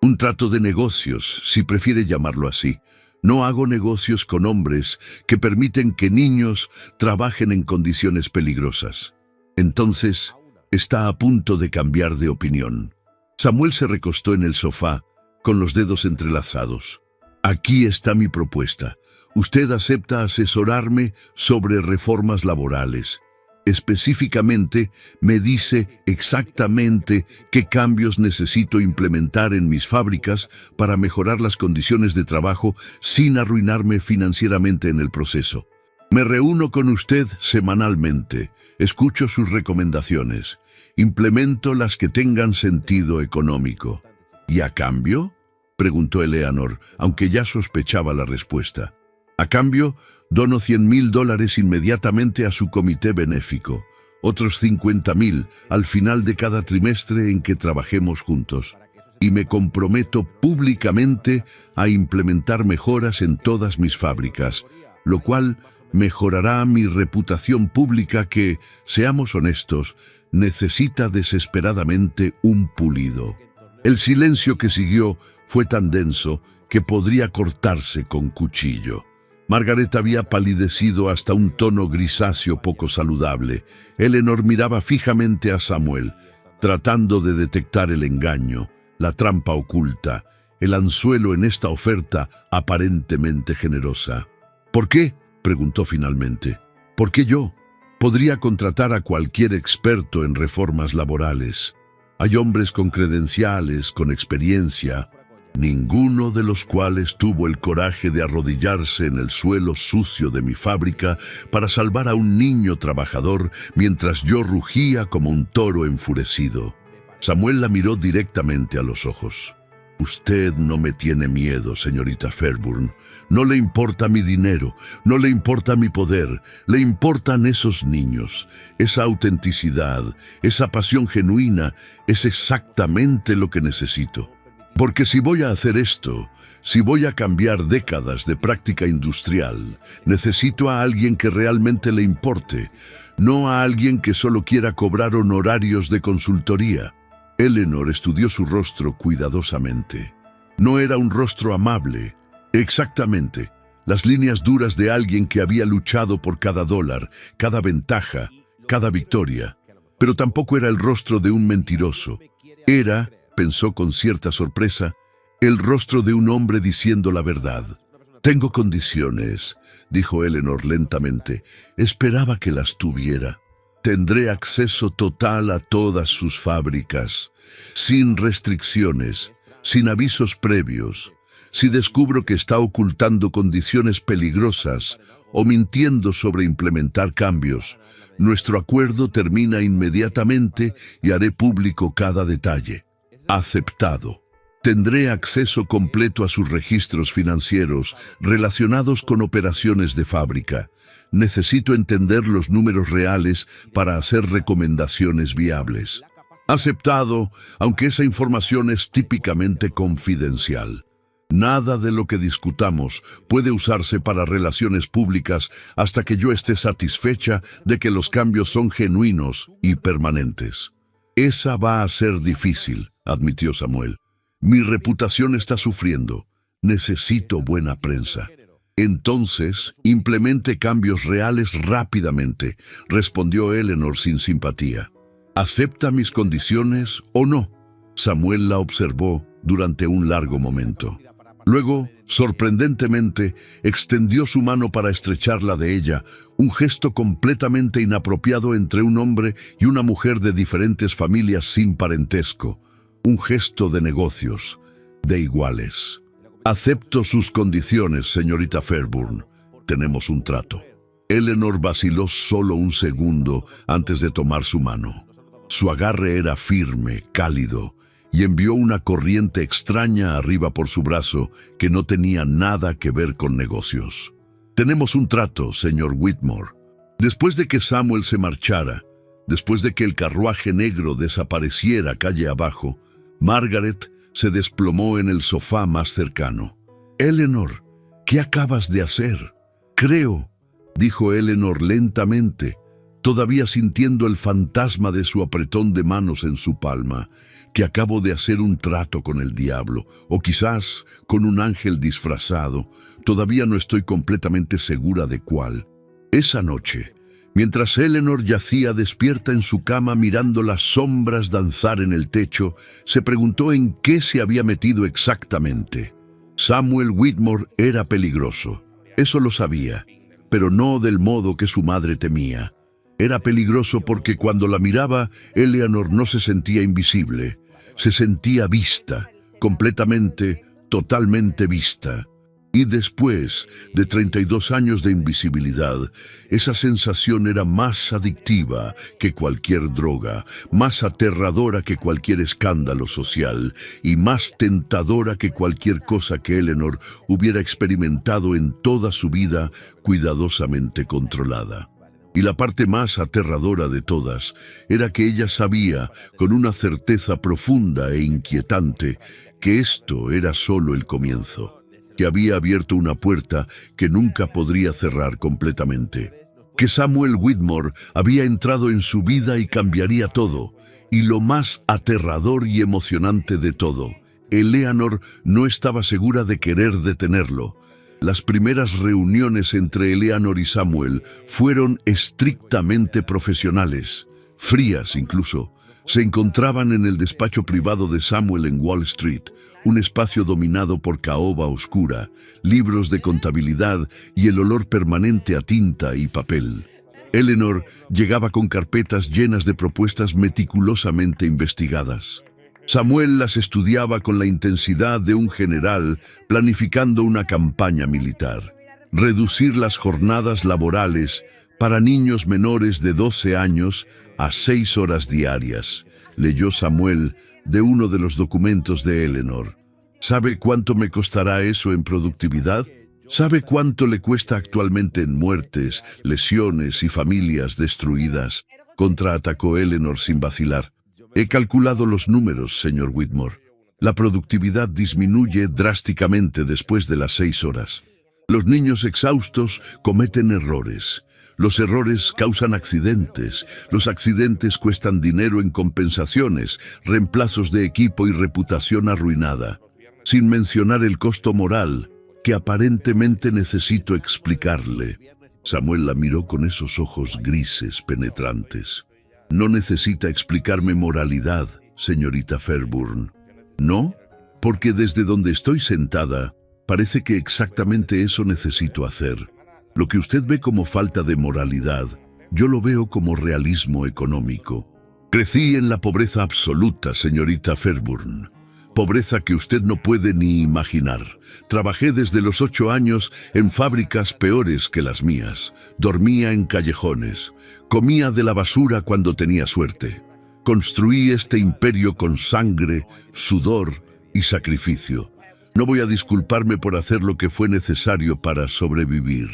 Un trato de negocios, si prefiere llamarlo así. No hago negocios con hombres que permiten que niños trabajen en condiciones peligrosas». Entonces, está a punto de cambiar de opinión. Samuel se recostó en el sofá, con los dedos entrelazados. «Aquí está mi propuesta. Usted acepta asesorarme sobre reformas laborales. Específicamente, me dice exactamente qué cambios necesito implementar en mis fábricas para mejorar las condiciones de trabajo sin arruinarme financieramente en el proceso. Me reúno con usted semanalmente, escucho sus recomendaciones, implemento las que tengan sentido económico. ¿Y a cambio?, preguntó Eleanor, aunque ya sospechaba la respuesta. A cambio, dono $100,000 inmediatamente a su comité benéfico, otros 50,000 al final de cada trimestre en que trabajemos juntos, y me comprometo públicamente a implementar mejoras en todas mis fábricas, lo cual mejorará mi reputación pública que, seamos honestos, necesita desesperadamente un pulido. El silencio que siguió fue tan denso que podría cortarse con cuchillo. Margaret había palidecido hasta un tono grisáceo poco saludable. Eleanor miraba fijamente a Samuel, tratando de detectar el engaño, la trampa oculta, el anzuelo en esta oferta aparentemente generosa. ¿Por qué?, preguntó finalmente. ¿Por qué yo? Podría contratar a cualquier experto en reformas laborales. Hay hombres con credenciales, con experiencia, ninguno de los cuales tuvo el coraje de arrodillarse en el suelo sucio de mi fábrica para salvar a un niño trabajador mientras yo rugía como un toro enfurecido. Samuel la miró directamente a los ojos. Usted no me tiene miedo, señorita Fairburn. No le importa mi dinero, no le importa mi poder, le importan esos niños. Esa autenticidad, esa pasión genuina es exactamente lo que necesito. Porque si voy a hacer esto, si voy a cambiar décadas de práctica industrial, necesito a alguien que realmente le importe, no a alguien que solo quiera cobrar honorarios de consultoría. Eleanor estudió su rostro cuidadosamente. No era un rostro amable. Exactamente, las líneas duras de alguien que había luchado por cada dólar, cada ventaja, cada victoria. Pero tampoco era el rostro de un mentiroso. Era, pensó con cierta sorpresa, el rostro de un hombre diciendo la verdad. Tengo condiciones, dijo Eleanor lentamente. Esperaba que las tuviera. Tendré acceso total a todas sus fábricas, sin restricciones, sin avisos previos. Si descubro que está ocultando condiciones peligrosas o mintiendo sobre implementar cambios, nuestro acuerdo termina inmediatamente y haré público cada detalle. Aceptado. Tendré acceso completo a sus registros financieros relacionados con operaciones de fábrica. Necesito entender los números reales para hacer recomendaciones viables. Aceptado, aunque esa información es típicamente confidencial. Nada de lo que discutamos puede usarse para relaciones públicas hasta que yo esté satisfecha de que los cambios son genuinos y permanentes. Esa va a ser difícil, admitió Samuel. Mi reputación está sufriendo. Necesito buena prensa. Entonces, implemente cambios reales rápidamente, respondió Eleanor sin simpatía. ¿Acepta mis condiciones o no? Samuel la observó durante un largo momento. Luego, sorprendentemente, extendió su mano para estrecharla de ella, un gesto completamente inapropiado entre un hombre y una mujer de diferentes familias sin parentesco. Un gesto de negocios, de iguales. Acepto sus condiciones, señorita Fairburn. Tenemos un trato. Eleanor vaciló solo un segundo antes de tomar su mano. Su agarre era firme, cálido, y envió una corriente extraña arriba por su brazo que no tenía nada que ver con negocios. Tenemos un trato, señor Whitmore. Después de que Samuel se marchara, después de que el carruaje negro desapareciera calle abajo, Margaret se desplomó en el sofá más cercano. «Eleanor, ¿qué acabas de hacer?» «Creo», dijo Eleanor lentamente, todavía sintiendo el fantasma de su apretón de manos en su palma, «que acabo de hacer un trato con el diablo, o quizás con un ángel disfrazado. Todavía no estoy completamente segura de cuál. Esa noche, mientras Eleanor yacía despierta en su cama mirando las sombras danzar en el techo, se preguntó en qué se había metido exactamente. Samuel Whitmore era peligroso, eso lo sabía, pero no del modo que su madre temía. Era peligroso porque cuando la miraba, Eleanor no se sentía invisible, se sentía vista, completamente, totalmente vista. Y después de 32 años de invisibilidad, esa sensación era más adictiva que cualquier droga, más aterradora que cualquier escándalo social y más tentadora que cualquier cosa que Eleanor hubiera experimentado en toda su vida cuidadosamente controlada. Y la parte más aterradora de todas era que ella sabía, con una certeza profunda e inquietante, que esto era solo el comienzo, que había abierto una puerta que nunca podría cerrar completamente, que Samuel Whitmore había entrado en su vida y cambiaría todo, y lo más aterrador y emocionante de todo, Eleanor no estaba segura de querer detenerlo. Las primeras reuniones entre Eleanor y Samuel fueron estrictamente profesionales, frías incluso. Se encontraban en el despacho privado de Samuel en Wall Street, un espacio dominado por caoba oscura, libros de contabilidad y el olor permanente a tinta y papel. Eleanor llegaba con carpetas llenas de propuestas meticulosamente investigadas. Samuel las estudiaba con la intensidad de un general planificando una campaña militar. Reducir las jornadas laborales para niños menores de 12 años a 6 horas diarias, leyó Samuel de uno de los documentos de Eleanor. ¿Sabe cuánto me costará eso en productividad? ¿Sabe cuánto le cuesta actualmente en muertes, lesiones y familias destruidas? Contraatacó Eleanor sin vacilar. He calculado los números, señor Whitmore. La productividad disminuye drásticamente después de las 6 horas. Los niños exhaustos cometen errores. Los errores causan accidentes. Los accidentes cuestan dinero en compensaciones, reemplazos de equipo y reputación arruinada. Sin mencionar el costo moral, que aparentemente necesito explicarle. Samuel la miró con esos ojos grises penetrantes. No necesita explicarme moralidad, señorita Fairburn. ¿No? Porque desde donde estoy sentada, parece que exactamente eso necesito hacer. Lo que usted ve como falta de moralidad, yo lo veo como realismo económico. Crecí en la pobreza absoluta, señorita Fairburn. Pobreza que usted no puede ni imaginar. Trabajé desde los 8 años en fábricas peores que las mías. Dormía en callejones. Comía de la basura cuando tenía suerte. Construí este imperio con sangre, sudor y sacrificio. No voy a disculparme por hacer lo que fue necesario para sobrevivir.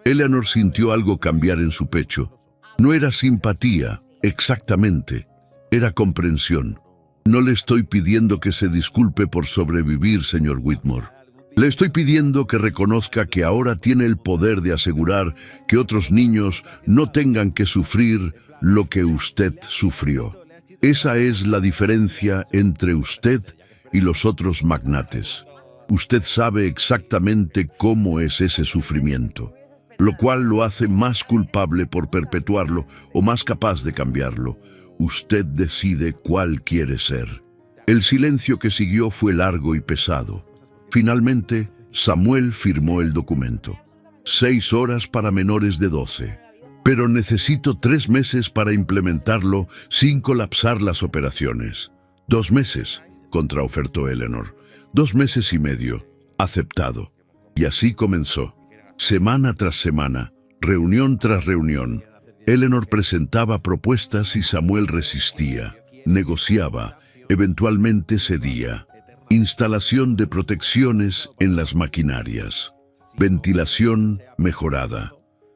Eleanor sintió algo cambiar en su pecho. No era simpatía, exactamente. Era comprensión. No le estoy pidiendo que se disculpe por sobrevivir, señor Whitmore. Le estoy pidiendo que reconozca que ahora tiene el poder de asegurar que otros niños no tengan que sufrir lo que usted sufrió. Esa es la diferencia entre usted y los otros magnates. Usted sabe exactamente cómo es ese sufrimiento, lo cual lo hace más culpable por perpetuarlo o más capaz de cambiarlo. Usted decide cuál quiere ser. El silencio que siguió fue largo y pesado. Finalmente, Samuel firmó el documento. 6 horas para menores de 12. Pero necesito 3 meses para implementarlo sin colapsar las operaciones. 2 meses, contraofertó Eleanor. 2 meses y medio. Aceptado. Y así comenzó. Semana tras semana, reunión tras reunión. Eleanor presentaba propuestas y Samuel resistía, negociaba, eventualmente cedía. Instalación de protecciones en las maquinarias. Ventilación mejorada.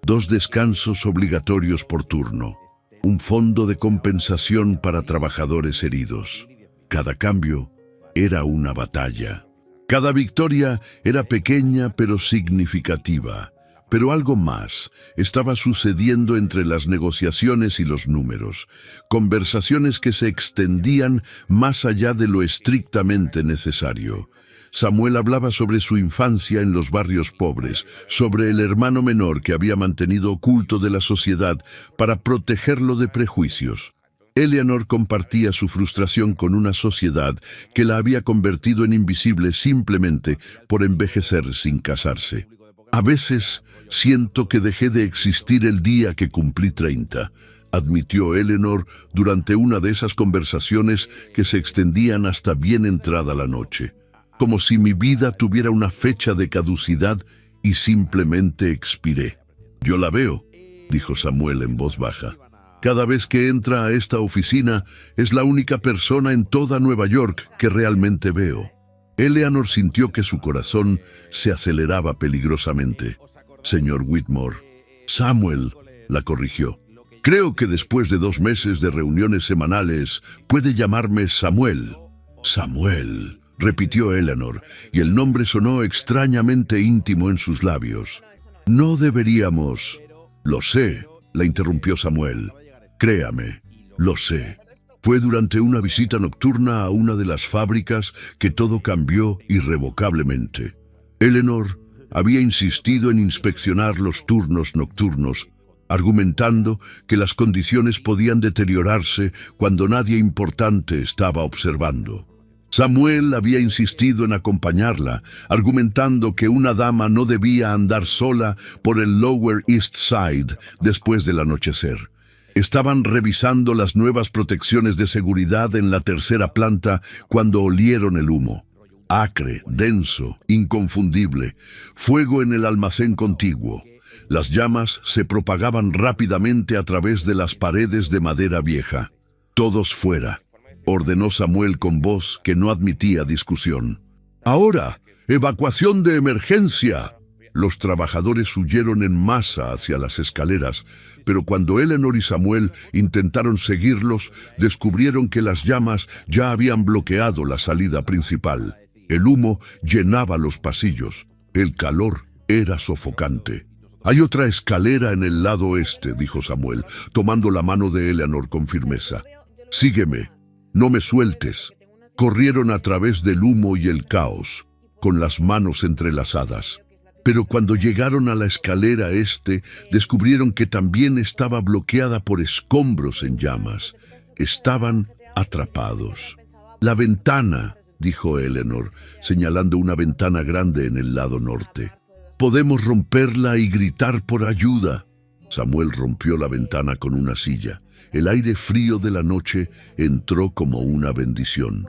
2 descansos obligatorios por turno. Un fondo de compensación para trabajadores heridos. Cada cambio era una batalla. Cada victoria era pequeña pero significativa. Pero algo más estaba sucediendo entre las negociaciones y los números, conversaciones que se extendían más allá de lo estrictamente necesario. Samuel hablaba sobre su infancia en los barrios pobres, sobre el hermano menor que había mantenido oculto de la sociedad para protegerlo de prejuicios. Eleanor compartía su frustración con una sociedad que la había convertido en invisible simplemente por envejecer sin casarse. A veces siento que dejé de existir el día que cumplí 30, admitió Eleanor durante una de esas conversaciones que se extendían hasta bien entrada la noche. como si mi vida tuviera una fecha de caducidad y simplemente expiré. «Yo la veo», dijo Samuel en voz baja. «Cada vez que entra a esta oficina es la única persona en toda Nueva York que realmente veo». Eleanor sintió que su corazón se aceleraba peligrosamente. «Señor Whitmore». «Samuel», la corrigió. «Creo que después de 2 meses de reuniones semanales puede llamarme Samuel». «Samuel», repitió Eleanor, y el nombre sonó extrañamente íntimo en sus labios. «No deberíamos...» «Lo sé», la interrumpió Samuel. «Créame, lo sé. Fue durante una visita nocturna a una de las fábricas que todo cambió irrevocablemente. Eleanor había insistido en inspeccionar los turnos nocturnos, argumentando que las condiciones podían deteriorarse cuando nadie importante estaba observando. Samuel había insistido en acompañarla, argumentando que una dama no debía andar sola por el Lower East Side después del anochecer. Estaban revisando las nuevas protecciones de seguridad en la 3ª planta cuando olieron el humo. Acre, denso, inconfundible, fuego en el almacén contiguo. Las llamas se propagaban rápidamente a través de las paredes de madera vieja. «Todos fuera», ordenó Samuel con voz que no admitía discusión. «Ahora, evacuación de emergencia». Los trabajadores huyeron en masa hacia las escaleras, pero cuando Eleanor y Samuel intentaron seguirlos, descubrieron que las llamas ya habían bloqueado la salida principal. El humo llenaba los pasillos. El calor era sofocante. «Hay otra escalera en el lado oeste», dijo Samuel, tomando la mano de Eleanor con firmeza. «Sígueme, no me sueltes». Corrieron a través del humo y el caos, con las manos entrelazadas. Pero cuando llegaron a la escalera este, descubrieron que también estaba bloqueada por escombros en llamas. Estaban atrapados. «La ventana», dijo Eleanor, señalando una ventana grande en el lado norte. «Podemos romperla y gritar por ayuda». Samuel rompió la ventana con una silla. El aire frío de la noche entró como una bendición.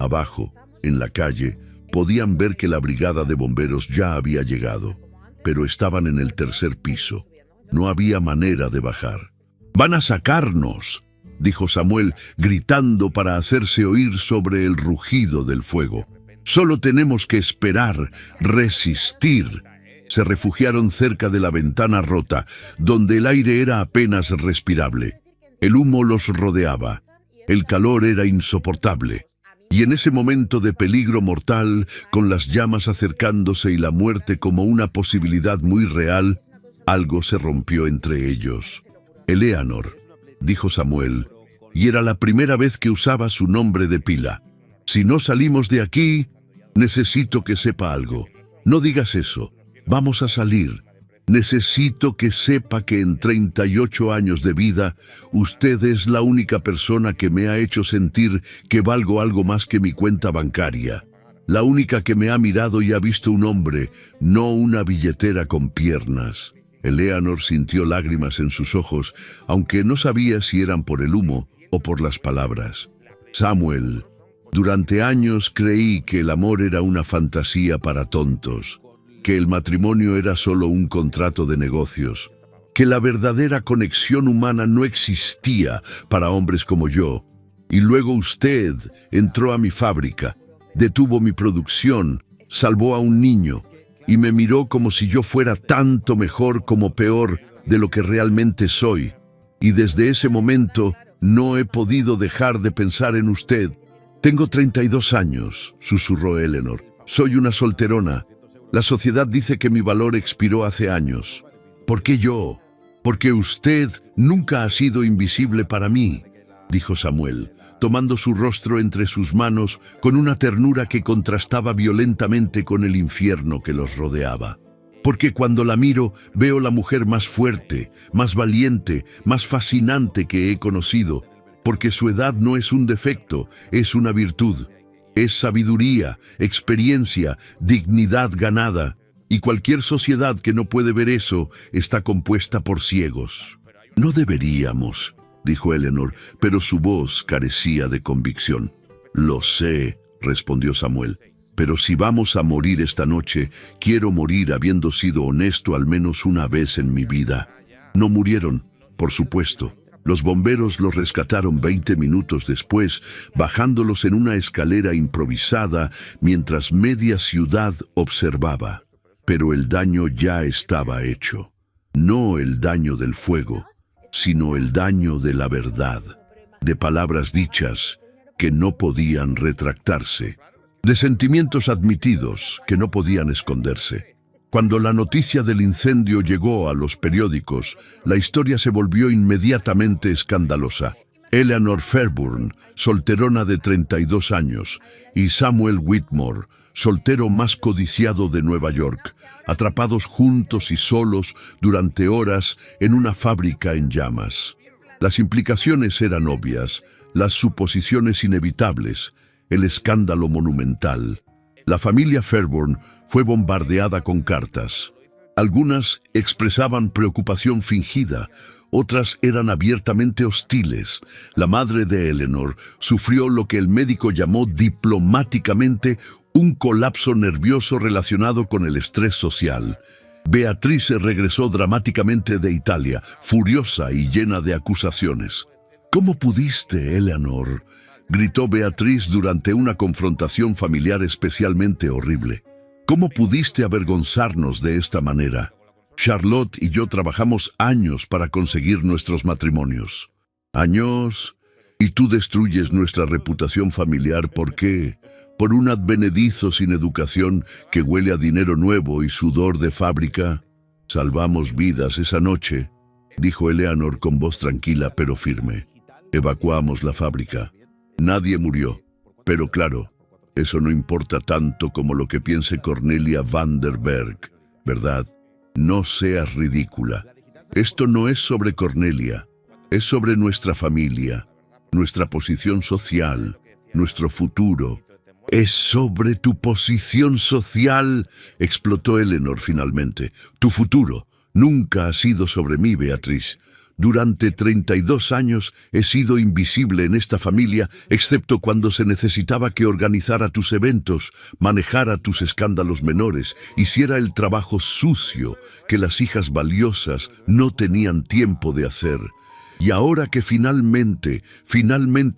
Abajo, en la calle, podían ver que la brigada de bomberos ya había llegado, pero estaban en el 3er piso. No había manera de bajar. «Van a sacarnos», dijo Samuel, gritando para hacerse oír sobre el rugido del fuego. «Solo tenemos que esperar, resistir». Se refugiaron cerca de la ventana rota, donde el aire era apenas respirable. El humo los rodeaba. El calor era insoportable. Y en ese momento de peligro mortal, con las llamas acercándose y la muerte como una posibilidad muy real, algo se rompió entre ellos. «Eleanor», dijo Samuel, y era la primera vez que usaba su nombre de pila. «Si no salimos de aquí, necesito que sepa algo. No digas eso. Vamos a salir. Necesito que sepa que en 38 años de vida, usted es la única persona que me ha hecho sentir que valgo algo más que mi cuenta bancaria. La única que me ha mirado y ha visto un hombre, no una billetera con piernas». Eleanor sintió lágrimas en sus ojos, aunque no sabía si eran por el humo o por las palabras. «Samuel, durante años creí que el amor era una fantasía para tontos, que el matrimonio era solo un contrato de negocios, que la verdadera conexión humana no existía para hombres como yo. Y luego usted entró a mi fábrica, detuvo mi producción, salvó a un niño y me miró como si yo fuera tanto mejor como peor de lo que realmente soy. Y desde ese momento no he podido dejar de pensar en usted». «Tengo 32 años», susurró Eleanor. «Soy una solterona. La sociedad dice que mi valor expiró hace años. ¿Por qué yo? Porque usted nunca ha sido invisible para mí», dijo Samuel, tomando su rostro entre sus manos con una ternura que contrastaba violentamente con el infierno que los rodeaba. «Porque cuando la miro, veo la mujer más fuerte, más valiente, más fascinante que he conocido. Porque su edad no es un defecto, es una virtud. Es sabiduría, experiencia, dignidad ganada, y cualquier sociedad que no puede ver eso está compuesta por ciegos». «No deberíamos», dijo Eleanor, pero su voz carecía de convicción. «Lo sé», respondió Samuel. Pero si vamos a morir esta noche, quiero morir habiendo sido honesto al menos una vez en mi vida. No murieron, por supuesto. Los bomberos los rescataron 20 minutos después, bajándolos en una escalera improvisada mientras media ciudad observaba. Pero el daño ya estaba hecho. No el daño del fuego, sino el daño de la verdad, de palabras dichas que no podían retractarse, de sentimientos admitidos que no podían esconderse. Cuando la noticia del incendio llegó a los periódicos, la historia se volvió inmediatamente escandalosa. Eleanor Fairburn, solterona de 32 años, y Samuel Whitmore, soltero más codiciado de Nueva York, atrapados juntos y solos durante horas en una fábrica en llamas. Las implicaciones eran obvias, las suposiciones inevitables, el escándalo monumental. La familia Fairburn fue bombardeada con cartas. Algunas expresaban preocupación fingida, otras eran abiertamente hostiles. La madre de Eleanor sufrió lo que el médico llamó diplomáticamente un colapso nervioso relacionado con el estrés social. Beatrice regresó dramáticamente de Italia, furiosa y llena de acusaciones. «¿Cómo pudiste, Eleanor?», gritó Beatriz durante una confrontación familiar especialmente horrible. «¿Cómo pudiste avergonzarnos de esta manera? Charlotte y yo trabajamos años para conseguir nuestros matrimonios». «Años, y tú destruyes nuestra reputación familiar, ¿por qué? ¿Por un advenedizo sin educación que huele a dinero nuevo y sudor de fábrica?» «Salvamos vidas esa noche», dijo Eleanor con voz tranquila pero firme. «Evacuamos la fábrica. Nadie murió. Pero claro, eso no importa tanto como lo que piense Cornelia Vanderberg, ¿verdad? No seas ridícula. Esto no es sobre Cornelia. Es sobre nuestra familia, nuestra posición social, nuestro futuro». «Es sobre tu posición social», explotó Eleanor finalmente. «Tu futuro nunca ha sido sobre mí, Beatriz. Durante 32 años he sido invisible en esta familia, excepto cuando se necesitaba que organizara tus eventos, manejara tus escándalos menores, hiciera el trabajo sucio que las hijas valiosas no tenían tiempo de hacer. Y ahora que finalmente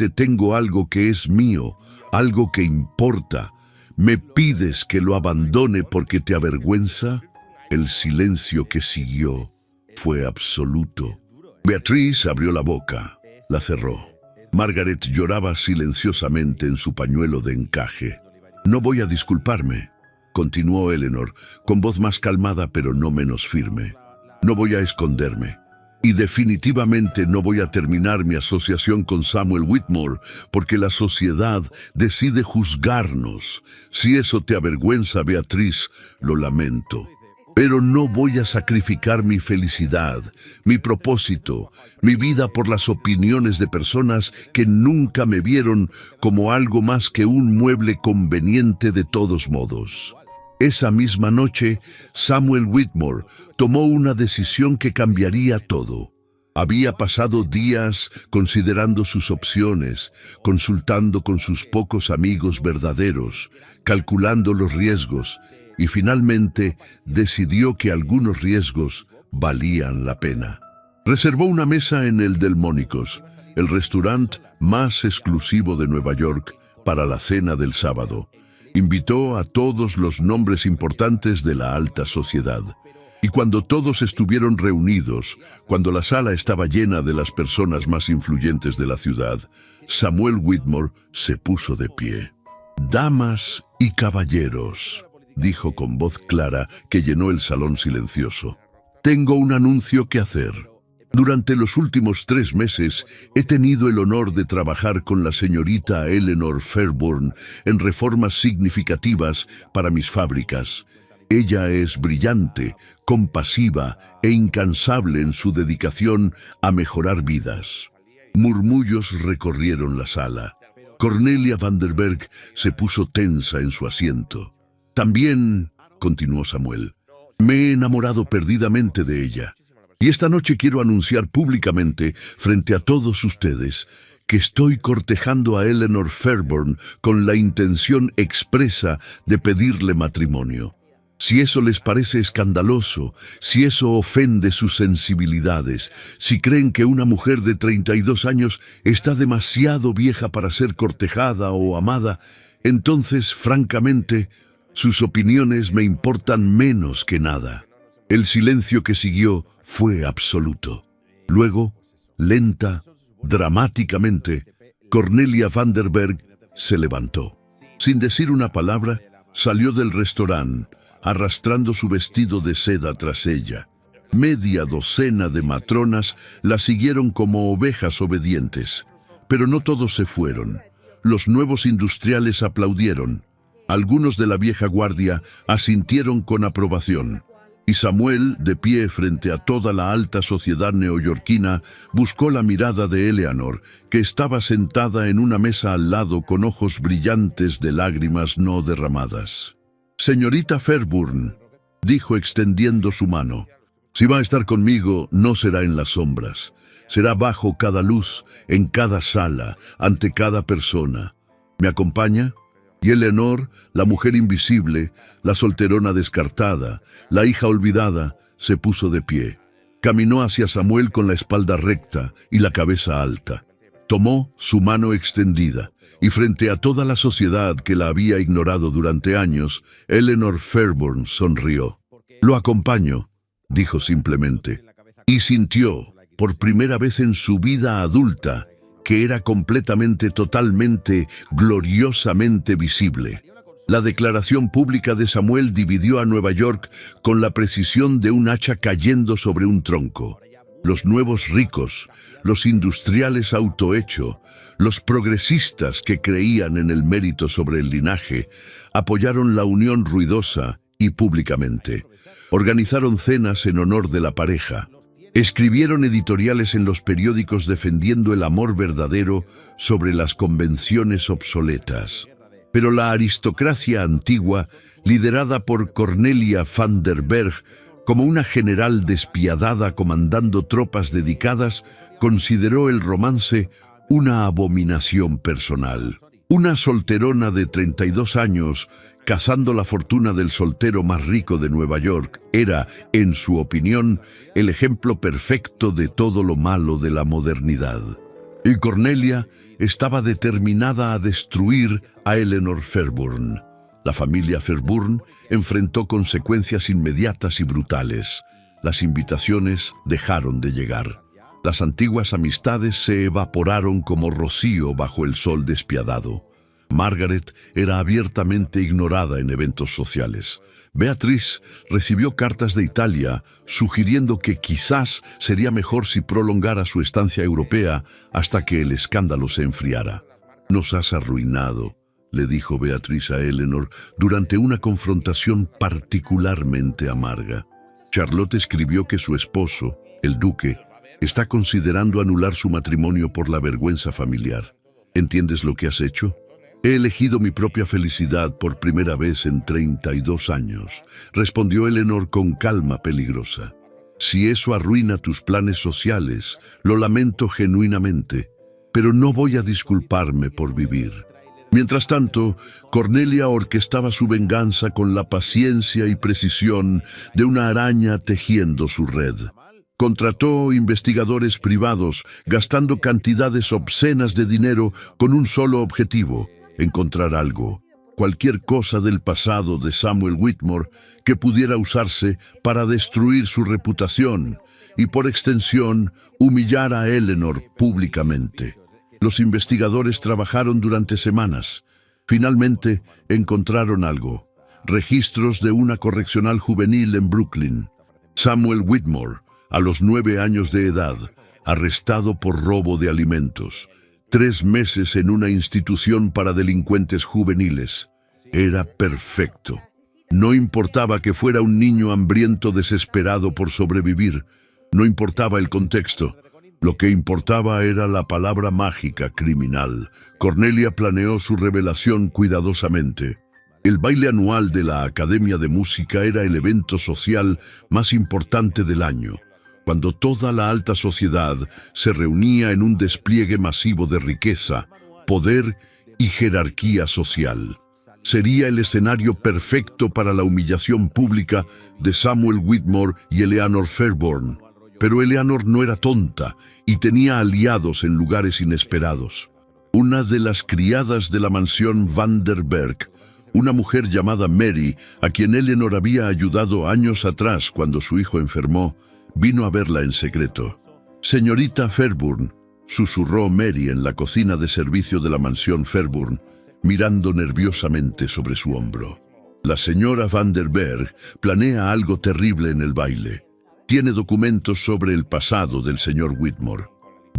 tengo algo que es mío, algo que importa, ¿me pides que lo abandone porque te avergüenza?» El silencio que siguió fue absoluto. Beatriz abrió la boca, la cerró. Margaret lloraba silenciosamente en su pañuelo de encaje. «No voy a disculparme», continuó Eleanor, con voz más calmada pero no menos firme. «No voy a esconderme. Y definitivamente no voy a terminar mi asociación con Samuel Whitmore porque la sociedad decide juzgarnos. Si eso te avergüenza, Beatriz, lo lamento. Pero no voy a sacrificar mi felicidad, mi propósito, mi vida por las opiniones de personas que nunca me vieron como algo más que un mueble conveniente de todos modos». Esa misma noche, Samuel Whitmore tomó una decisión que cambiaría todo. Había pasado días considerando sus opciones, consultando con sus pocos amigos verdaderos, calculando los riesgos, y finalmente decidió que algunos riesgos valían la pena. Reservó una mesa en el Delmónicos, el restaurante más exclusivo de Nueva York, para la cena del sábado. Invitó a todos los nombres importantes de la alta sociedad. Y cuando todos estuvieron reunidos, cuando la sala estaba llena de las personas más influyentes de la ciudad, Samuel Whitmore se puso de pie. «Damas y caballeros», dijo con voz clara que llenó el salón silencioso, «tengo un anuncio que hacer. Durante los últimos 3 meses he tenido el honor de trabajar con la señorita Eleanor Fairburn en reformas significativas para mis fábricas. Ella es brillante, compasiva e incansable en su dedicación a mejorar vidas». Murmullos recorrieron la sala. Cornelia Vanderberg se puso tensa en su asiento. «También», continuó Samuel, «me he enamorado perdidamente de ella. Y esta noche quiero anunciar públicamente, frente a todos ustedes, que estoy cortejando a Eleanor Fairburn con la intención expresa de pedirle matrimonio. Si eso les parece escandaloso, si eso ofende sus sensibilidades, si creen que una mujer de 32 años está demasiado vieja para ser cortejada o amada, entonces, francamente, sus opiniones me importan menos que nada. El silencio que siguió fue absoluto. Luego, lenta, dramáticamente, Cornelia Vanderberg se levantó. Sin decir una palabra, salió del restaurante, arrastrando su vestido de seda tras ella. Media docena de matronas la siguieron como ovejas obedientes. Pero no todos se fueron. Los nuevos industriales aplaudieron. Algunos de la vieja guardia asintieron con aprobación. Y Samuel, de pie frente a toda la alta sociedad neoyorquina, buscó la mirada de Eleanor, que estaba sentada en una mesa al lado con ojos brillantes de lágrimas no derramadas. «Señorita Fairburn», dijo extendiendo su mano, «si va a estar conmigo, no será en las sombras. Será bajo cada luz, en cada sala, ante cada persona. ¿Me acompaña?» Y Eleanor, la mujer invisible, la solterona descartada, la hija olvidada, se puso de pie. Caminó hacia Samuel con la espalda recta y la cabeza alta. Tomó su mano extendida, y frente a toda la sociedad que la había ignorado durante años, Eleanor Fairburn sonrió. «Lo acompaño», dijo simplemente, y sintió, por primera vez en su vida adulta, que era completamente, totalmente, gloriosamente visible. La declaración pública de Samuel dividió a Nueva York con la precisión de un hacha cayendo sobre un tronco. Los nuevos ricos, los industriales autohecho, los progresistas que creían en el mérito sobre el linaje, apoyaron la unión ruidosa y públicamente. Organizaron cenas en honor de la pareja. Escribieron editoriales en los periódicos defendiendo el amor verdadero sobre las convenciones obsoletas. Pero la aristocracia antigua, liderada por Cornelia Vanderberg, como una general despiadada comandando tropas dedicadas, consideró el romance una abominación personal. Una solterona de 32 años, cazando la fortuna del soltero más rico de Nueva York, era, en su opinión, el ejemplo perfecto de todo lo malo de la modernidad. Y Cornelia estaba determinada a destruir a Eleanor Fairburn. La familia Fairburn enfrentó consecuencias inmediatas y brutales. Las invitaciones dejaron de llegar. Las antiguas amistades se evaporaron como rocío bajo el sol despiadado. Margaret era abiertamente ignorada en eventos sociales. Beatriz recibió cartas de Italia sugiriendo que quizás sería mejor si prolongara su estancia europea hasta que el escándalo se enfriara. «Nos has arruinado», le dijo Beatriz a Eleanor durante una confrontación particularmente amarga. Charlotte escribió que su esposo, el duque, está considerando anular su matrimonio por la vergüenza familiar. ¿Entiendes lo que has hecho? He elegido mi propia felicidad por primera vez en 32 años, respondió Eleanor con calma peligrosa. Si eso arruina tus planes sociales, lo lamento genuinamente, pero no voy a disculparme por vivir. Mientras tanto, Cornelia orquestaba su venganza con la paciencia y precisión de una araña tejiendo su red. Contrató investigadores privados, gastando cantidades obscenas de dinero con un solo objetivo: encontrar algo, cualquier cosa del pasado de Samuel Whitmore que pudiera usarse para destruir su reputación y, por extensión, humillar a Eleanor públicamente. Los investigadores trabajaron durante semanas. Finalmente encontraron algo: registros de una correccional juvenil en Brooklyn. Samuel Whitmore, a los 9 años de edad, arrestado por robo de alimentos. 3 meses en una institución para delincuentes juveniles. Era perfecto. No importaba que fuera un niño hambriento desesperado por sobrevivir. No importaba el contexto. Lo que importaba era la palabra mágica: criminal. Cornelia planeó su revelación cuidadosamente. El baile anual de la Academia de Música era el evento social más importante del año. cuando toda la alta sociedad se reunía en un despliegue masivo de riqueza, poder y jerarquía social. Sería el escenario perfecto para la humillación pública de Samuel Whitmore y Eleanor Fairborn. Pero Eleanor no era tonta y tenía aliados en lugares inesperados. Una de las criadas de la mansión Vanderberg, una mujer llamada Mary, a quien Eleanor había ayudado años atrás cuando su hijo enfermó, vino a verla en secreto. «Señorita Fairburn», susurró Mary en la cocina de servicio de la mansión Fairburn, mirando nerviosamente sobre su hombro. «La señora Vanderberg planea algo terrible en el baile. Tiene documentos sobre el pasado del señor Whitmore.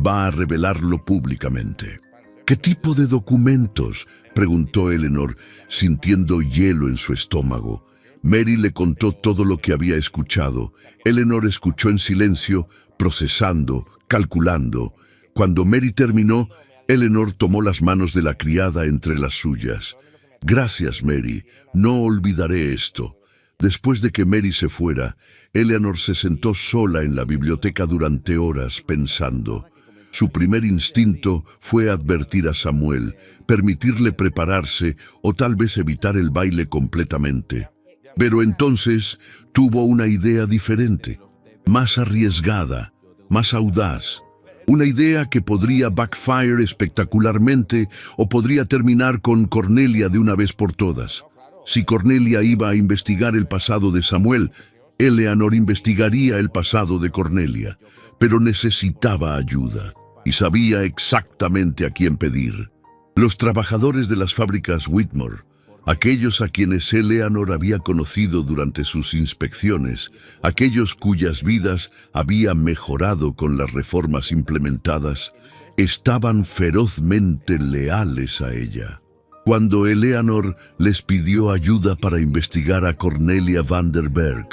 Va a revelarlo públicamente». «¿Qué tipo de documentos?», preguntó Eleanor, sintiendo hielo en su estómago. Mary le contó todo lo que había escuchado. Eleanor escuchó en silencio, procesando, calculando. Cuando Mary terminó, Eleanor tomó las manos de la criada entre las suyas. «Gracias, Mary. No olvidaré esto». Después de que Mary se fuera, Eleanor se sentó sola en la biblioteca durante horas pensando. Su primer instinto fue advertir a Samuel, permitirle prepararse o tal vez evitar el baile completamente. Pero entonces tuvo una idea diferente, más arriesgada, más audaz. Una idea que podría backfire espectacularmente o podría terminar con Cornelia de una vez por todas. Si Cornelia iba a investigar el pasado de Samuel, Eleanor investigaría el pasado de Cornelia, pero necesitaba ayuda y sabía exactamente a quién pedir. Los trabajadores de las fábricas Whitmore, aquellos a quienes Eleanor había conocido durante sus inspecciones, aquellos cuyas vidas había mejorado con las reformas implementadas, estaban ferozmente leales a ella. Cuando Eleanor les pidió ayuda para investigar a Cornelia Vanderberg,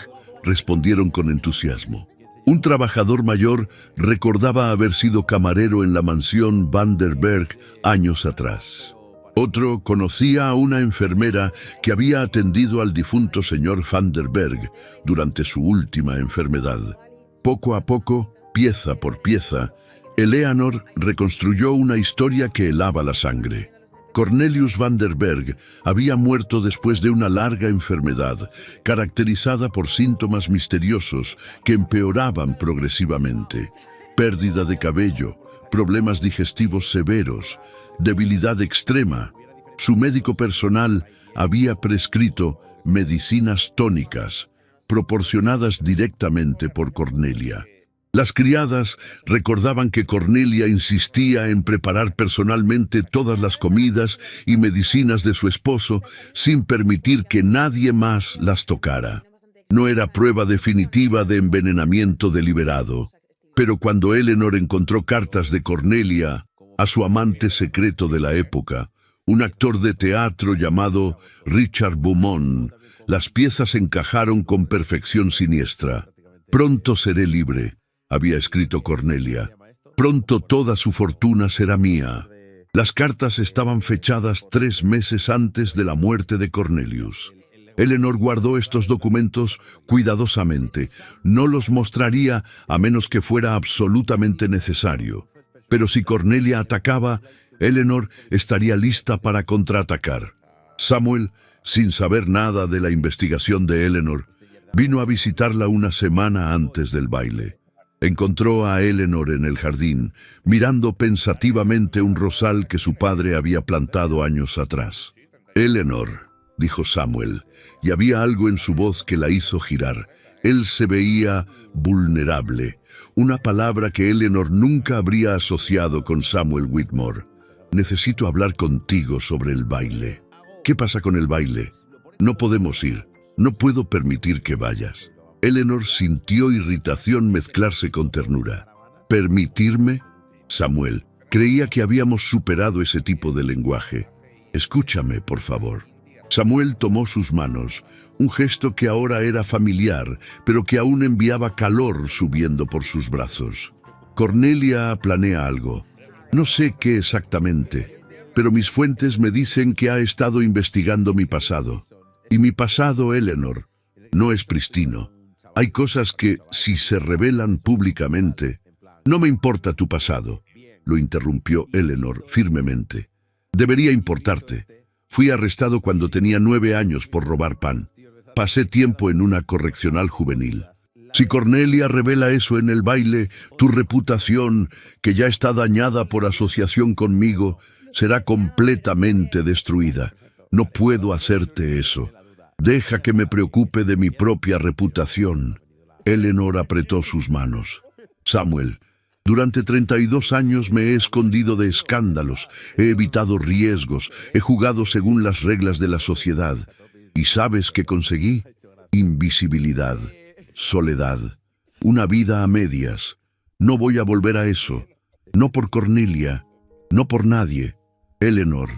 respondieron con entusiasmo. Un trabajador mayor recordaba haber sido camarero en la mansión Vanderberg años atrás. Otro conocía a una enfermera que había atendido al difunto señor Vanderberg durante su última enfermedad. Poco a poco, pieza por pieza, Eleanor reconstruyó una historia que helaba la sangre. Cornelius Vanderberg había muerto después de una larga enfermedad, caracterizada por síntomas misteriosos que empeoraban progresivamente. Pérdida de cabello, problemas digestivos severos, debilidad extrema. Su médico personal había prescrito medicinas tónicas, proporcionadas directamente por Cornelia. Las criadas recordaban que Cornelia insistía en preparar personalmente todas las comidas y medicinas de su esposo sin permitir que nadie más las tocara. No era prueba definitiva de envenenamiento deliberado, pero cuando Eleanor encontró cartas de Cornelia a su amante secreto de la época, un actor de teatro llamado Richard Beaumont, las piezas encajaron con perfección siniestra. «Pronto seré libre», había escrito Cornelia. «Pronto toda su fortuna será mía». Las cartas estaban fechadas 3 meses antes de la muerte de Cornelius. Eleanor guardó estos documentos cuidadosamente. No los mostraría a menos que fuera absolutamente necesario. Pero si Cornelia atacaba, Eleanor estaría lista para contraatacar. Samuel, sin saber nada de la investigación de Eleanor, vino a visitarla una semana antes del baile. Encontró a Eleanor en el jardín, mirando pensativamente un rosal que su padre había plantado años atrás. «Eleanor», dijo Samuel, y había algo en su voz que la hizo girar. Él se veía vulnerable, una palabra que Eleanor nunca habría asociado con Samuel Whitmore. «Necesito hablar contigo sobre el baile». «¿Qué pasa con el baile?» «No podemos ir. No puedo permitir que vayas». Eleanor sintió irritación mezclarse con ternura. «¿Permitirme?» Samuel, creía que habíamos superado ese tipo de lenguaje. «Escúchame, por favor». Samuel tomó sus manos, un gesto que ahora era familiar, pero que aún enviaba calor subiendo por sus brazos. «Cornelia planea algo. No sé qué exactamente, pero mis fuentes me dicen que ha estado investigando mi pasado. Y mi pasado, Eleanor, no es pristino. Hay cosas que, si se revelan públicamente... No me importa tu pasado, lo interrumpió Eleanor firmemente. Debería importarte. Fui arrestado cuando tenía 9 años por robar pan. Pasé tiempo en una correccional juvenil. Si Cornelia revela eso en el baile, tu reputación, que ya está dañada por asociación conmigo, será completamente destruida. No puedo hacerte eso. Deja que me preocupe de mi propia reputación. Eleanor apretó sus manos. Samuel, durante 32 años me he escondido de escándalos, he evitado riesgos, he jugado según las reglas de la sociedad. ¿Y sabes qué conseguí? Invisibilidad, soledad, una vida a medias. No voy a volver a eso. No por Cornelia, no por nadie. Eleanor.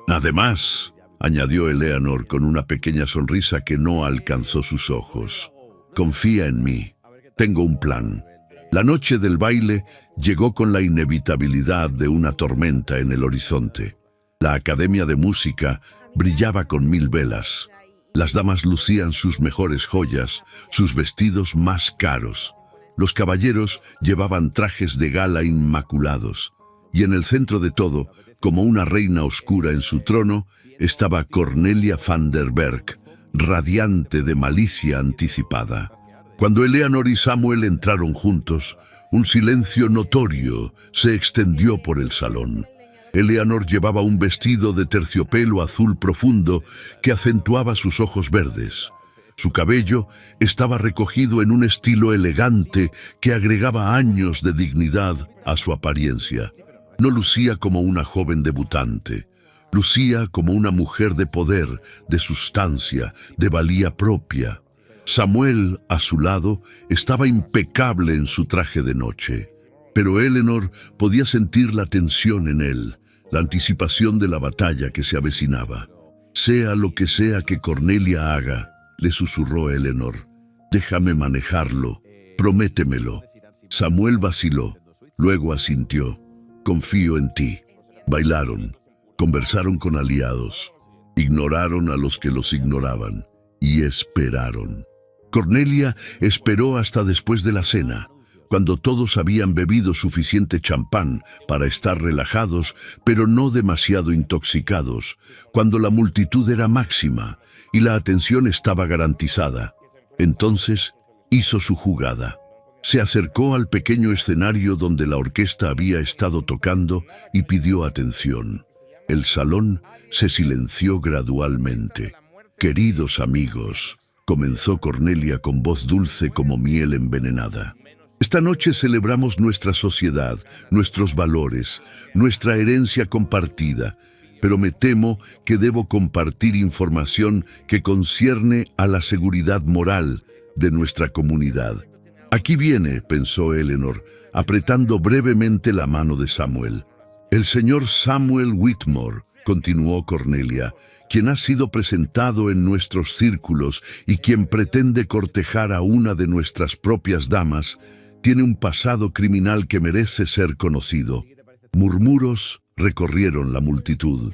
Además, añadió Eleanor con una pequeña sonrisa que no alcanzó sus ojos. Confía en mí. Tengo un plan. La noche del baile llegó con la inevitabilidad de una tormenta en el horizonte. La Academia de Música brillaba con 1000 velas. Las damas lucían sus mejores joyas, sus vestidos más caros. Los caballeros llevaban trajes de gala inmaculados. Y en el centro de todo, como una reina oscura en su trono, estaba Cornelia van der Berg, radiante de malicia anticipada. Cuando Eleanor y Samuel entraron juntos, un silencio notorio se extendió por el salón. Eleanor llevaba un vestido de terciopelo azul profundo que acentuaba sus ojos verdes. Su cabello estaba recogido en un estilo elegante que agregaba años de dignidad a su apariencia. No lucía como una joven debutante. Lucía como una mujer de poder, de sustancia, de valía propia. Samuel, a su lado, estaba impecable en su traje de noche. Pero Eleanor podía sentir la tensión en él, la anticipación de la batalla que se avecinaba. Sea lo que sea que Cornelia haga, le susurró Eleanor, déjame manejarlo, prométemelo. Samuel vaciló, luego asintió, confío en ti. Bailaron, conversaron con aliados, ignoraron a los que los ignoraban y esperaron. Cornelia esperó hasta después de la cena, cuando todos habían bebido suficiente champán para estar relajados, pero no demasiado intoxicados, cuando la multitud era máxima y la atención estaba garantizada. Entonces hizo su jugada. Se acercó al pequeño escenario donde la orquesta había estado tocando y pidió atención. El salón se silenció gradualmente. Queridos amigos, comenzó Cornelia con voz dulce como miel envenenada. Esta noche celebramos nuestra sociedad, nuestros valores, nuestra herencia compartida, pero me temo que debo compartir información que concierne a la seguridad moral de nuestra comunidad. Aquí viene, pensó Eleanor, apretando brevemente la mano de Samuel. El señor Samuel Whitmore, continuó Cornelia, quien ha sido presentado en nuestros círculos y quien pretende cortejar a una de nuestras propias damas, tiene un pasado criminal que merece ser conocido. Murmuros recorrieron la multitud.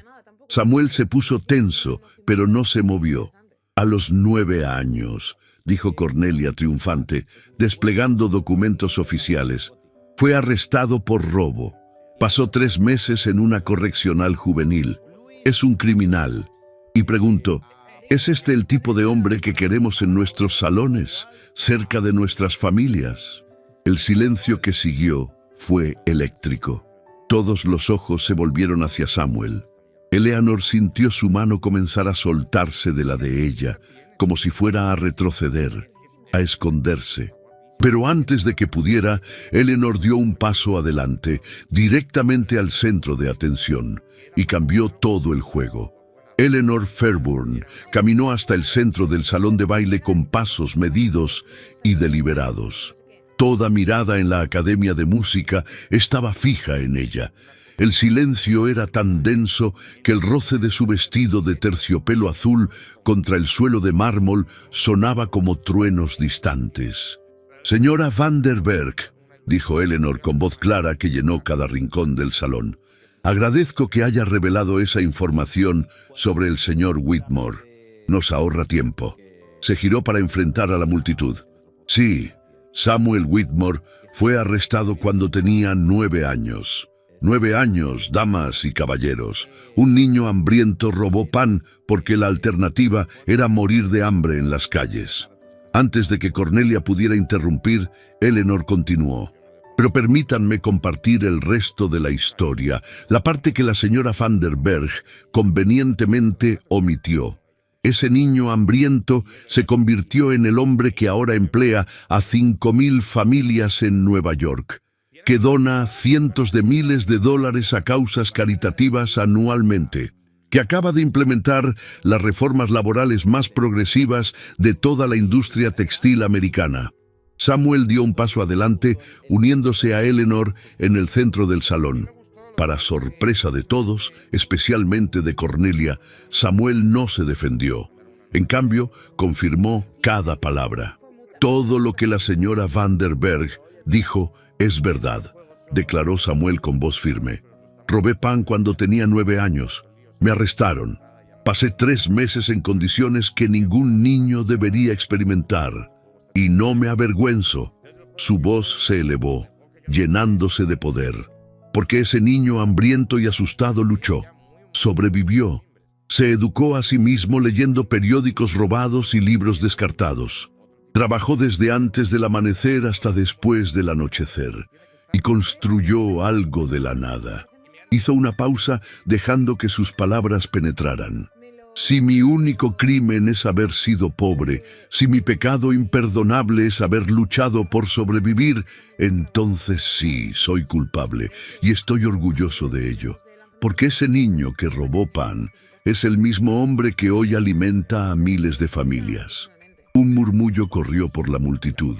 Samuel se puso tenso, pero no se movió. A los 9 años, dijo Cornelia triunfante, desplegando documentos oficiales, fue arrestado por robo. Pasó 3 meses en una correccional juvenil. Es un criminal. Y pregunto, ¿es este el tipo de hombre que queremos en nuestros salones, cerca de nuestras familias? El silencio que siguió fue eléctrico. Todos los ojos se volvieron hacia Samuel. Eleanor sintió su mano comenzar a soltarse de la de ella, como si fuera a retroceder, a esconderse. Pero antes de que pudiera, Eleanor dio un paso adelante, directamente al centro de atención, y cambió todo el juego. Eleanor Fairburn caminó hasta el centro del salón de baile con pasos medidos y deliberados. Toda mirada en la Academia de Música estaba fija en ella. El silencio era tan denso que el roce de su vestido de terciopelo azul contra el suelo de mármol sonaba como truenos distantes. «Señora van der Berg», dijo Eleanor con voz clara que llenó cada rincón del salón, «agradezco que haya revelado esa información sobre el señor Whitmore. Nos ahorra tiempo». Se giró para enfrentar a la multitud. Sí, Samuel Whitmore fue arrestado cuando tenía 9 años. 9 años, damas y caballeros. Un niño hambriento robó pan porque la alternativa era morir de hambre en las calles. Antes de que Cornelia pudiera interrumpir, Eleanor continuó. Pero permítanme compartir el resto de la historia, la parte que la señora Van der Berg convenientemente omitió. Ese niño hambriento se convirtió en el hombre que ahora emplea a 5.000 familias en Nueva York, que dona cientos de miles de dólares a causas caritativas anualmente, que acaba de implementar las reformas laborales más progresivas de toda la industria textil americana. Samuel dio un paso adelante, uniéndose a Eleanor en el centro del salón. Para sorpresa de todos, especialmente de Cornelia, Samuel no se defendió. En cambio, confirmó cada palabra. Todo lo que la señora Van der Berg dijo es verdad, declaró Samuel con voz firme. Robé pan cuando tenía 9 años. Me arrestaron. Pasé 3 meses en condiciones que ningún niño debería experimentar. Y no me avergüenzo. Su voz se elevó, llenándose de poder. Porque ese niño hambriento y asustado luchó, sobrevivió, se educó a sí mismo leyendo periódicos robados y libros descartados. Trabajó desde antes del amanecer hasta después del anochecer y construyó algo de la nada. Hizo una pausa dejando que sus palabras penetraran. Si mi único crimen es haber sido pobre, si mi pecado imperdonable es haber luchado por sobrevivir, entonces sí, soy culpable y estoy orgulloso de ello. Porque ese niño que robó pan es el mismo hombre que hoy alimenta a miles de familias. Un murmullo corrió por la multitud,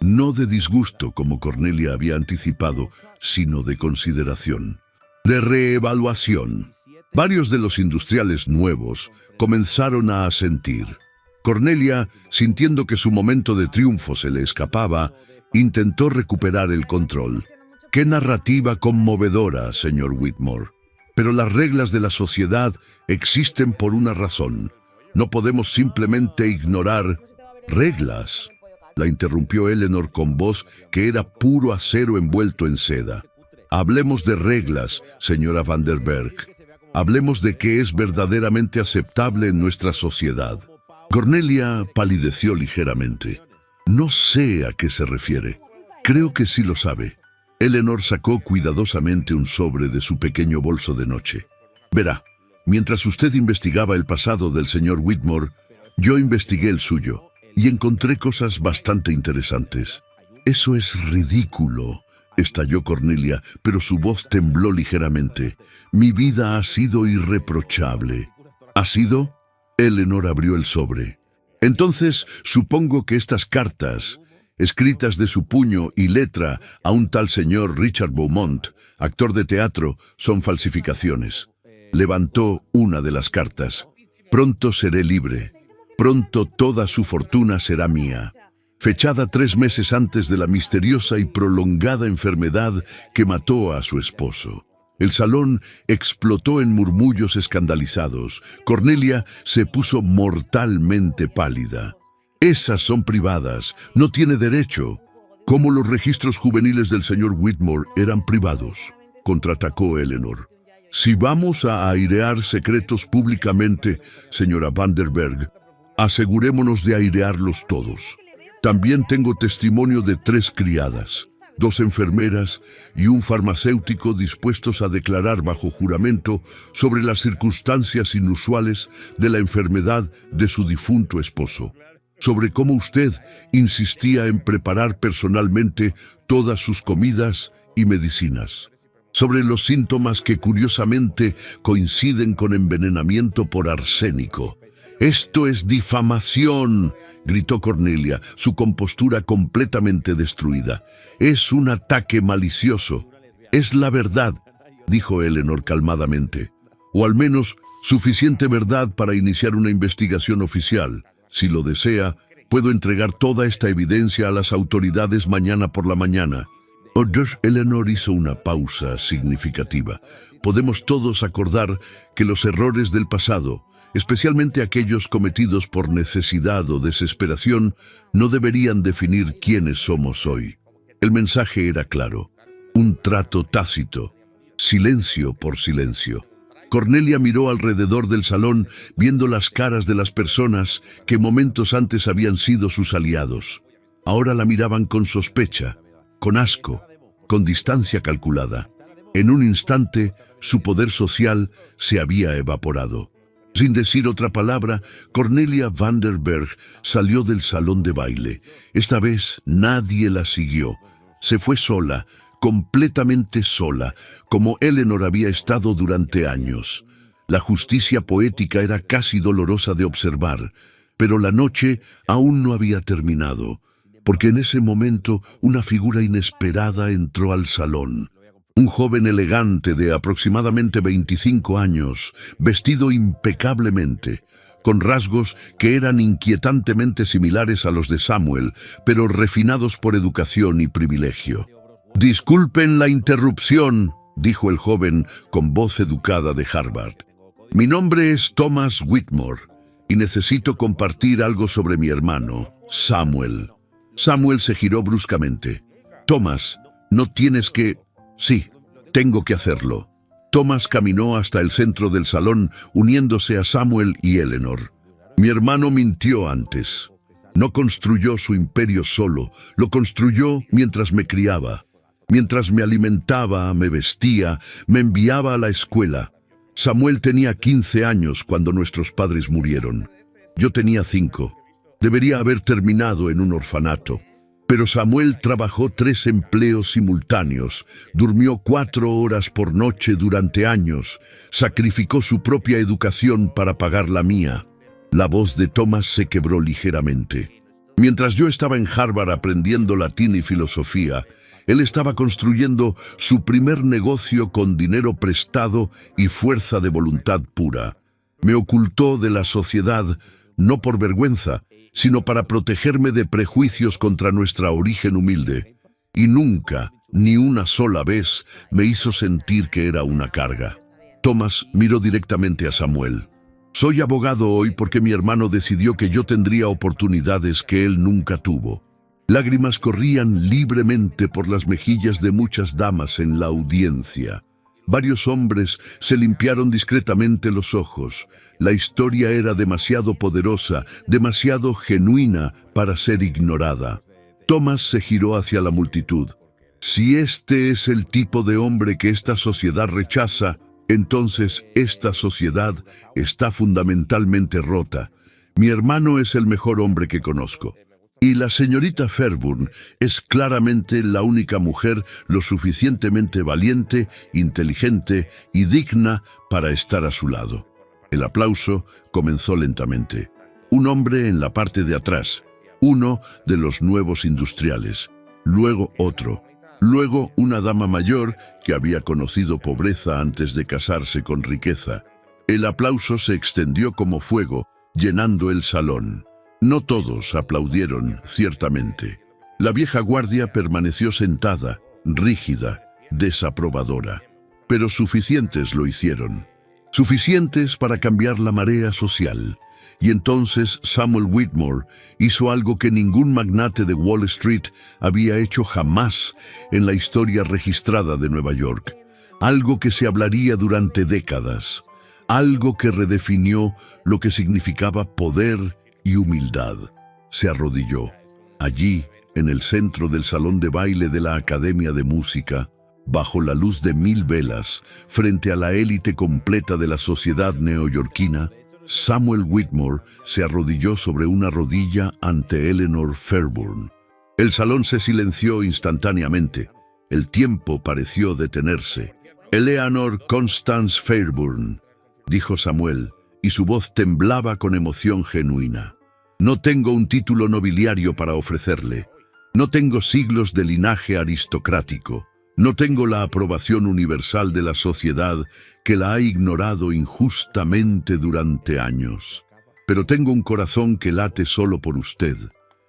no de disgusto como Cornelia había anticipado, sino de consideración, de reevaluación. Varios de los industriales nuevos comenzaron a asentir. Cornelia, sintiendo que su momento de triunfo se le escapaba, intentó recuperar el control. ¡Qué narrativa conmovedora, señor Whitmore! Pero las reglas de la sociedad existen por una razón. No podemos simplemente ignorar reglas. La interrumpió Eleanor con voz que era puro acero envuelto en seda. Hablemos de reglas, señora Van der Berg. Hablemos de qué es verdaderamente aceptable en nuestra sociedad. Cornelia palideció ligeramente. No sé a qué se refiere. Creo que sí lo sabe. Eleanor sacó cuidadosamente un sobre de su pequeño bolso de noche. Verá, mientras usted investigaba el pasado del señor Whitmore, yo investigué el suyo y encontré cosas bastante interesantes. Eso es ridículo, estalló Cornelia, pero su voz tembló ligeramente. Mi vida ha sido irreprochable. ¿Ha sido? Eleanor abrió el sobre. Entonces, supongo que estas cartas, escritas de su puño y letra a un tal señor Richard Beaumont, actor de teatro, son falsificaciones. Levantó una de las cartas. Pronto seré libre. Pronto toda su fortuna será mía. Fechada 3 meses antes de la misteriosa y prolongada enfermedad que mató a su esposo. El salón explotó en murmullos escandalizados. Cornelia se puso mortalmente pálida. Esas son privadas, no tiene derecho. Como los registros juveniles del señor Whitmore eran privados, contraatacó Eleanor. Si vamos a airear secretos públicamente, señora Van der Berg, asegurémonos de airearlos todos. También tengo testimonio de 3 criadas, 2 enfermeras y un farmacéutico dispuestos a declarar bajo juramento sobre las circunstancias inusuales de la enfermedad de su difunto esposo, sobre cómo usted insistía en preparar personalmente todas sus comidas y medicinas, sobre los síntomas que curiosamente coinciden con envenenamiento por arsénico. «Esto es difamación», gritó Cornelia, su compostura completamente destruida. «Es un ataque malicioso». «Es la verdad», dijo Eleanor calmadamente. «O al menos suficiente verdad para iniciar una investigación oficial. Si lo desea, puedo entregar toda esta evidencia a las autoridades mañana por la mañana». Eleanor hizo una pausa significativa. Podemos todos acordar que los errores del pasado, especialmente aquellos cometidos por necesidad o desesperación, no deberían definir quiénes somos hoy. El mensaje era claro: un trato tácito, silencio por silencio. Cornelia miró alrededor del salón, viendo las caras de las personas que momentos antes habían sido sus aliados. Ahora la miraban con sospecha, con asco, con distancia calculada. En un instante, su poder social se había evaporado. Sin decir otra palabra, Cornelia van der Berg salió del salón de baile. Esta vez nadie la siguió. Se fue sola, completamente sola, como Eleanor había estado durante años. La justicia poética era casi dolorosa de observar, pero la noche aún no había terminado, porque en ese momento una figura inesperada entró al salón. Un joven elegante de aproximadamente 25 años, vestido impecablemente, con rasgos que eran inquietantemente similares a los de Samuel, pero refinados por educación y privilegio. «Disculpen la interrupción», dijo el joven con voz educada de Harvard. «Mi nombre es Thomas Whitmore y necesito compartir algo sobre mi hermano, Samuel». Samuel se giró bruscamente. «Thomas, no tienes que...» «Sí, tengo que hacerlo». Thomas caminó hasta el centro del salón, uniéndose a Samuel y Eleanor. «Mi hermano mintió antes. No construyó su imperio solo, lo construyó mientras me criaba. Mientras me alimentaba, me vestía, me enviaba a la escuela. Samuel tenía 15 años cuando nuestros padres murieron. Yo tenía 5. Debería haber terminado en un orfanato. Pero Samuel trabajó 3 empleos simultáneos, durmió 4 horas por noche durante años, sacrificó su propia educación para pagar la mía». La voz de Thomas se quebró ligeramente. «Mientras yo estaba en Harvard aprendiendo latín y filosofía, él estaba construyendo su primer negocio con dinero prestado y fuerza de voluntad pura. Me ocultó de la sociedad, no por vergüenza, sino para protegerme de prejuicios contra nuestra origen humilde. Y nunca, ni una sola vez, me hizo sentir que era una carga». Thomas miró directamente a Samuel. «Soy abogado hoy porque mi hermano decidió que yo tendría oportunidades que él nunca tuvo». Lágrimas corrían libremente por las mejillas de muchas damas en la audiencia. Varios hombres se limpiaron discretamente los ojos. La historia era demasiado poderosa, demasiado genuina para ser ignorada. Thomas se giró hacia la multitud. «Si este es el tipo de hombre que esta sociedad rechaza, entonces esta sociedad está fundamentalmente rota. Mi hermano es el mejor hombre que conozco. Y la señorita Fairburn es claramente la única mujer lo suficientemente valiente, inteligente y digna para estar a su lado». El aplauso comenzó lentamente. Un hombre en la parte de atrás, uno de los nuevos industriales, luego otro, luego una dama mayor que había conocido pobreza antes de casarse con riqueza. El aplauso se extendió como fuego, llenando el salón. No todos aplaudieron, ciertamente. La vieja guardia permaneció sentada, rígida, desaprobadora. Pero suficientes lo hicieron. Suficientes para cambiar la marea social. Y entonces Samuel Whitmore hizo algo que ningún magnate de Wall Street había hecho jamás en la historia registrada de Nueva York. Algo que se hablaría durante décadas. Algo que redefinió lo que significaba poder y humildad. Se arrodilló. Allí, en el centro del salón de baile de la Academia de Música, bajo la luz de 1000 velas, frente a la élite completa de la sociedad neoyorquina, Samuel Whitmore se arrodilló sobre una rodilla ante Eleanor Fairburn. El salón se silenció instantáneamente. El tiempo pareció detenerse. «Eleanor Constance Fairburn», dijo Samuel, y su voz temblaba con emoción genuina. «No tengo un título nobiliario para ofrecerle. No tengo siglos de linaje aristocrático. No tengo la aprobación universal de la sociedad que la ha ignorado injustamente durante años. Pero tengo un corazón que late solo por usted.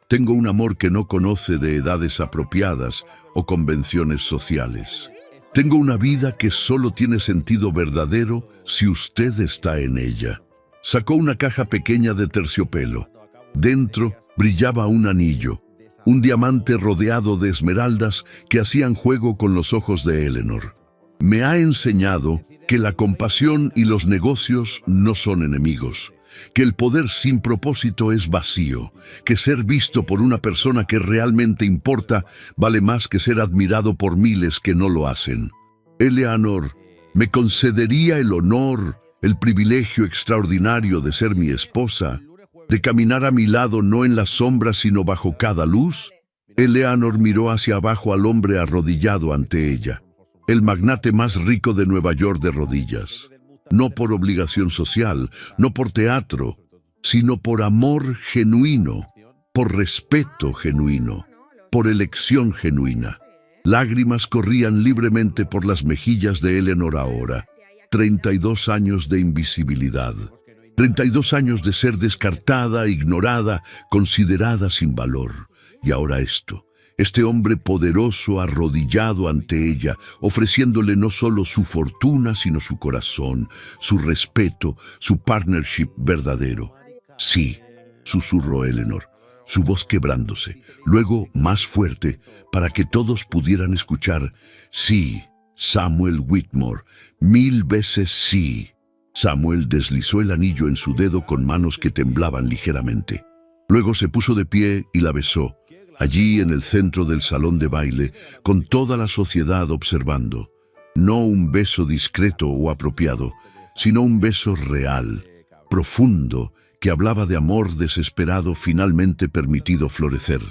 Tengo un amor que no conoce de edades apropiadas o convenciones sociales. Tengo una vida que solo tiene sentido verdadero si usted está en ella». Sacó una caja pequeña de terciopelo. Dentro brillaba un anillo, un diamante rodeado de esmeraldas que hacían juego con los ojos de Eleanor. Me ha enseñado que la compasión y los negocios no son enemigos, que el poder sin propósito es vacío, que ser visto por una persona que realmente importa vale más que ser admirado por miles que no lo hacen. Eleanor, ¿me concedería el honor, el privilegio extraordinario de ser mi esposa, de caminar a mi lado no en la sombra sino bajo cada luz? Eleanor miró hacia abajo al hombre arrodillado ante ella, el magnate más rico de Nueva York de rodillas. No por obligación social, no por teatro, sino por amor genuino, por respeto genuino, por elección genuina. Lágrimas corrían libremente por las mejillas de Eleanor ahora. 32 años de invisibilidad. 32 años de ser descartada, ignorada, considerada sin valor. Y ahora esto. Este hombre poderoso arrodillado ante ella, ofreciéndole no solo su fortuna, sino su corazón, su respeto, su partnership verdadero. Sí, susurró Eleanor, su voz quebrándose, luego más fuerte, para que todos pudieran escuchar. Sí, Samuel Whitmore, 1000 veces sí. Samuel deslizó el anillo en su dedo con manos que temblaban ligeramente. Luego se puso de pie y la besó. Allí en el centro del salón de baile, con toda la sociedad observando. No un beso discreto o apropiado, sino un beso real, profundo, que hablaba de amor desesperado finalmente permitido florecer.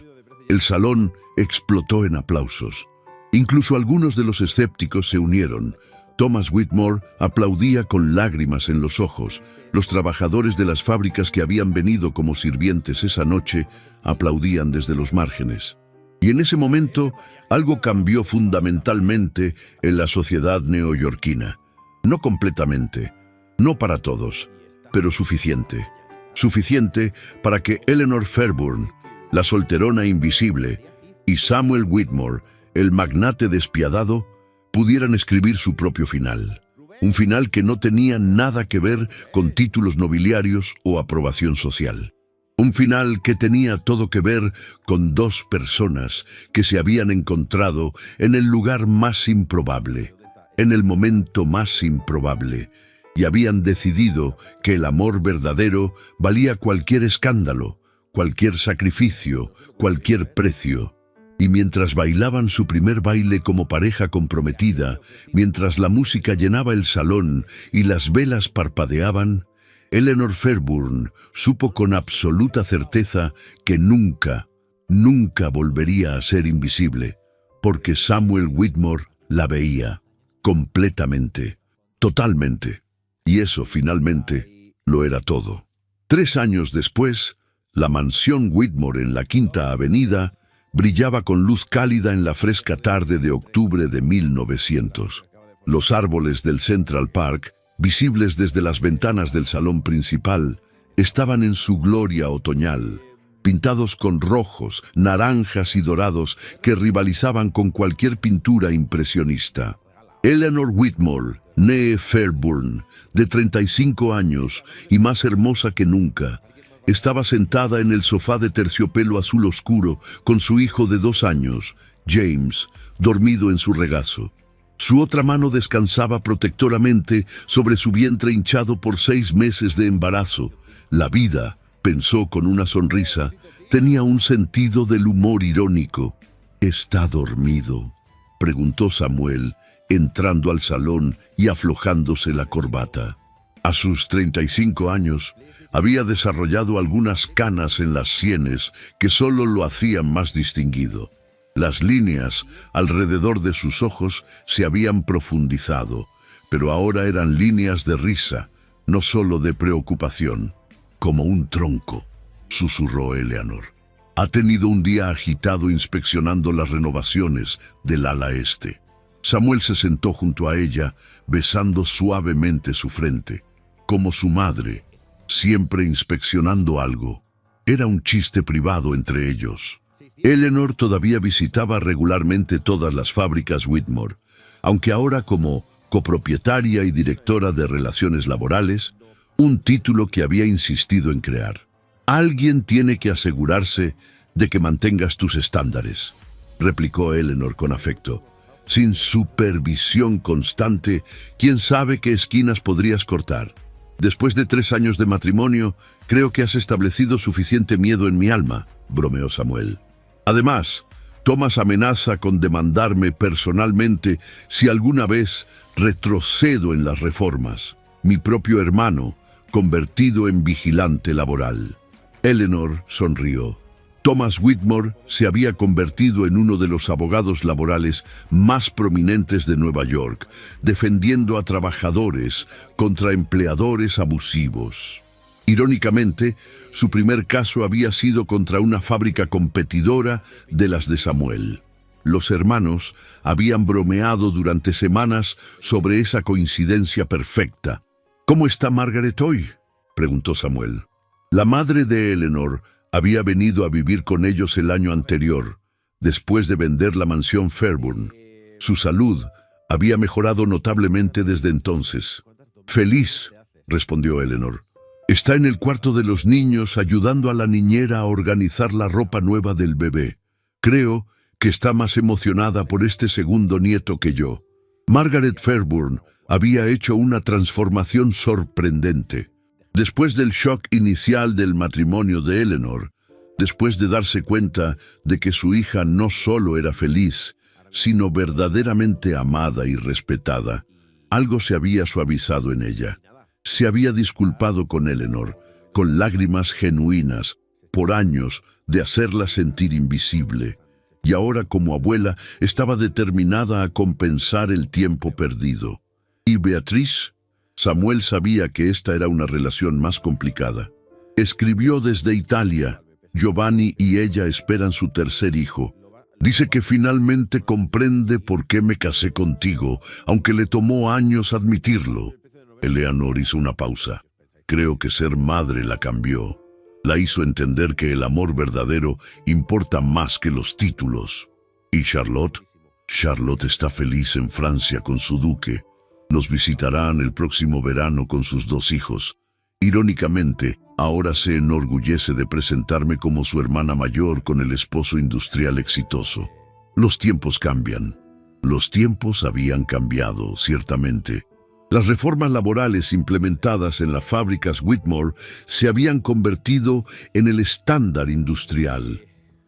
El salón explotó en aplausos. Incluso algunos de los escépticos se unieron. Thomas Whitmore aplaudía con lágrimas en los ojos. Los trabajadores de las fábricas que habían venido como sirvientes esa noche aplaudían desde los márgenes. Y en ese momento algo cambió fundamentalmente en la sociedad neoyorquina. No completamente, no para todos, pero suficiente. Suficiente para que Eleanor Fairburn, la solterona invisible, y Samuel Whitmore, el magnate despiadado, pudieran escribir su propio final. Un final que no tenía nada que ver con títulos nobiliarios o aprobación social. Un final que tenía todo que ver con dos personas que se habían encontrado en el lugar más improbable, en el momento más improbable, y habían decidido que el amor verdadero valía cualquier escándalo, cualquier sacrificio, cualquier precio. Y mientras bailaban su primer baile como pareja comprometida, mientras la música llenaba el salón y las velas parpadeaban, Eleanor Fairburn supo con absoluta certeza que nunca, nunca volvería a ser invisible, porque Samuel Whitmore la veía completamente, totalmente. Y eso finalmente lo era todo. 3 años después, la mansión Whitmore en la Quinta Avenida brillaba con luz cálida en la fresca tarde de octubre de 1900. Los árboles del Central Park, visibles desde las ventanas del salón principal, estaban en su gloria otoñal, pintados con rojos, naranjas y dorados que rivalizaban con cualquier pintura impresionista. Eleanor Whitmore, née Fairburn, de 35 años y más hermosa que nunca, estaba sentada en el sofá de terciopelo azul oscuro con su hijo de 2 años, James, dormido en su regazo. Su otra mano descansaba protectoramente sobre su vientre hinchado por 6 meses de embarazo. La vida, pensó con una sonrisa, tenía un sentido del humor irónico. ¿Está dormido?, preguntó Samuel, entrando al salón y aflojándose la corbata. A sus 35 años, había desarrollado algunas canas en las sienes que solo lo hacían más distinguido. Las líneas alrededor de sus ojos se habían profundizado, pero ahora eran líneas de risa, no solo de preocupación. Como un tronco, susurró Eleanor. Ha tenido un día agitado inspeccionando las renovaciones del ala este. Samuel se sentó junto a ella, besando suavemente su frente. Como su madre, siempre inspeccionando algo. Era un chiste privado entre ellos. Eleanor todavía visitaba regularmente todas las fábricas Whitmore, aunque ahora como copropietaria y directora de relaciones laborales, un título que había insistido en crear. Alguien tiene que asegurarse de que mantengas tus estándares, replicó Eleanor con afecto. Sin supervisión constante, ¿quién sabe qué esquinas podrías cortar? Después de 3 años de matrimonio, creo que has establecido suficiente miedo en mi alma, bromeó Samuel. Además, Thomas amenaza con demandarme personalmente si alguna vez retrocedo en las reformas. Mi propio hermano, convertido en vigilante laboral. Eleanor sonrió. Thomas Whitmore se había convertido en uno de los abogados laborales más prominentes de Nueva York, defendiendo a trabajadores contra empleadores abusivos. Irónicamente, su primer caso había sido contra una fábrica competidora de las de Samuel. Los hermanos habían bromeado durante semanas sobre esa coincidencia perfecta. ¿Cómo está Margaret hoy?, preguntó Samuel. La madre de Eleanor había venido a vivir con ellos el año anterior, después de vender la mansión Fairburn. Su salud había mejorado notablemente desde entonces. «Feliz», respondió Eleanor. «Está en el cuarto de los niños ayudando a la niñera a organizar la ropa nueva del bebé. Creo que está más emocionada por este segundo nieto que yo». Margaret Fairburn había hecho una transformación sorprendente. Después del shock inicial del matrimonio de Eleanor, después de darse cuenta de que su hija no solo era feliz, sino verdaderamente amada y respetada, algo se había suavizado en ella. Se había disculpado con Eleanor, con lágrimas genuinas, por años de hacerla sentir invisible, y ahora como abuela estaba determinada a compensar el tiempo perdido. ¿Y Beatriz? Samuel sabía que esta era una relación más complicada. Escribió desde Italia. Giovanni y ella esperan su tercer hijo. Dice que finalmente comprende por qué me casé contigo, aunque le tomó años admitirlo. Eleanor hizo una pausa. Creo que ser madre la cambió. La hizo entender que el amor verdadero importa más que los títulos. ¿Y Charlotte? Charlotte está feliz en Francia con su duque. Nos visitarán el próximo verano con sus 2 hijos. Irónicamente, ahora se enorgullece de presentarme como su hermana mayor con el esposo industrial exitoso. Los tiempos cambian. Los tiempos habían cambiado, ciertamente. Las reformas laborales implementadas en las fábricas Whitmore se habían convertido en el estándar industrial.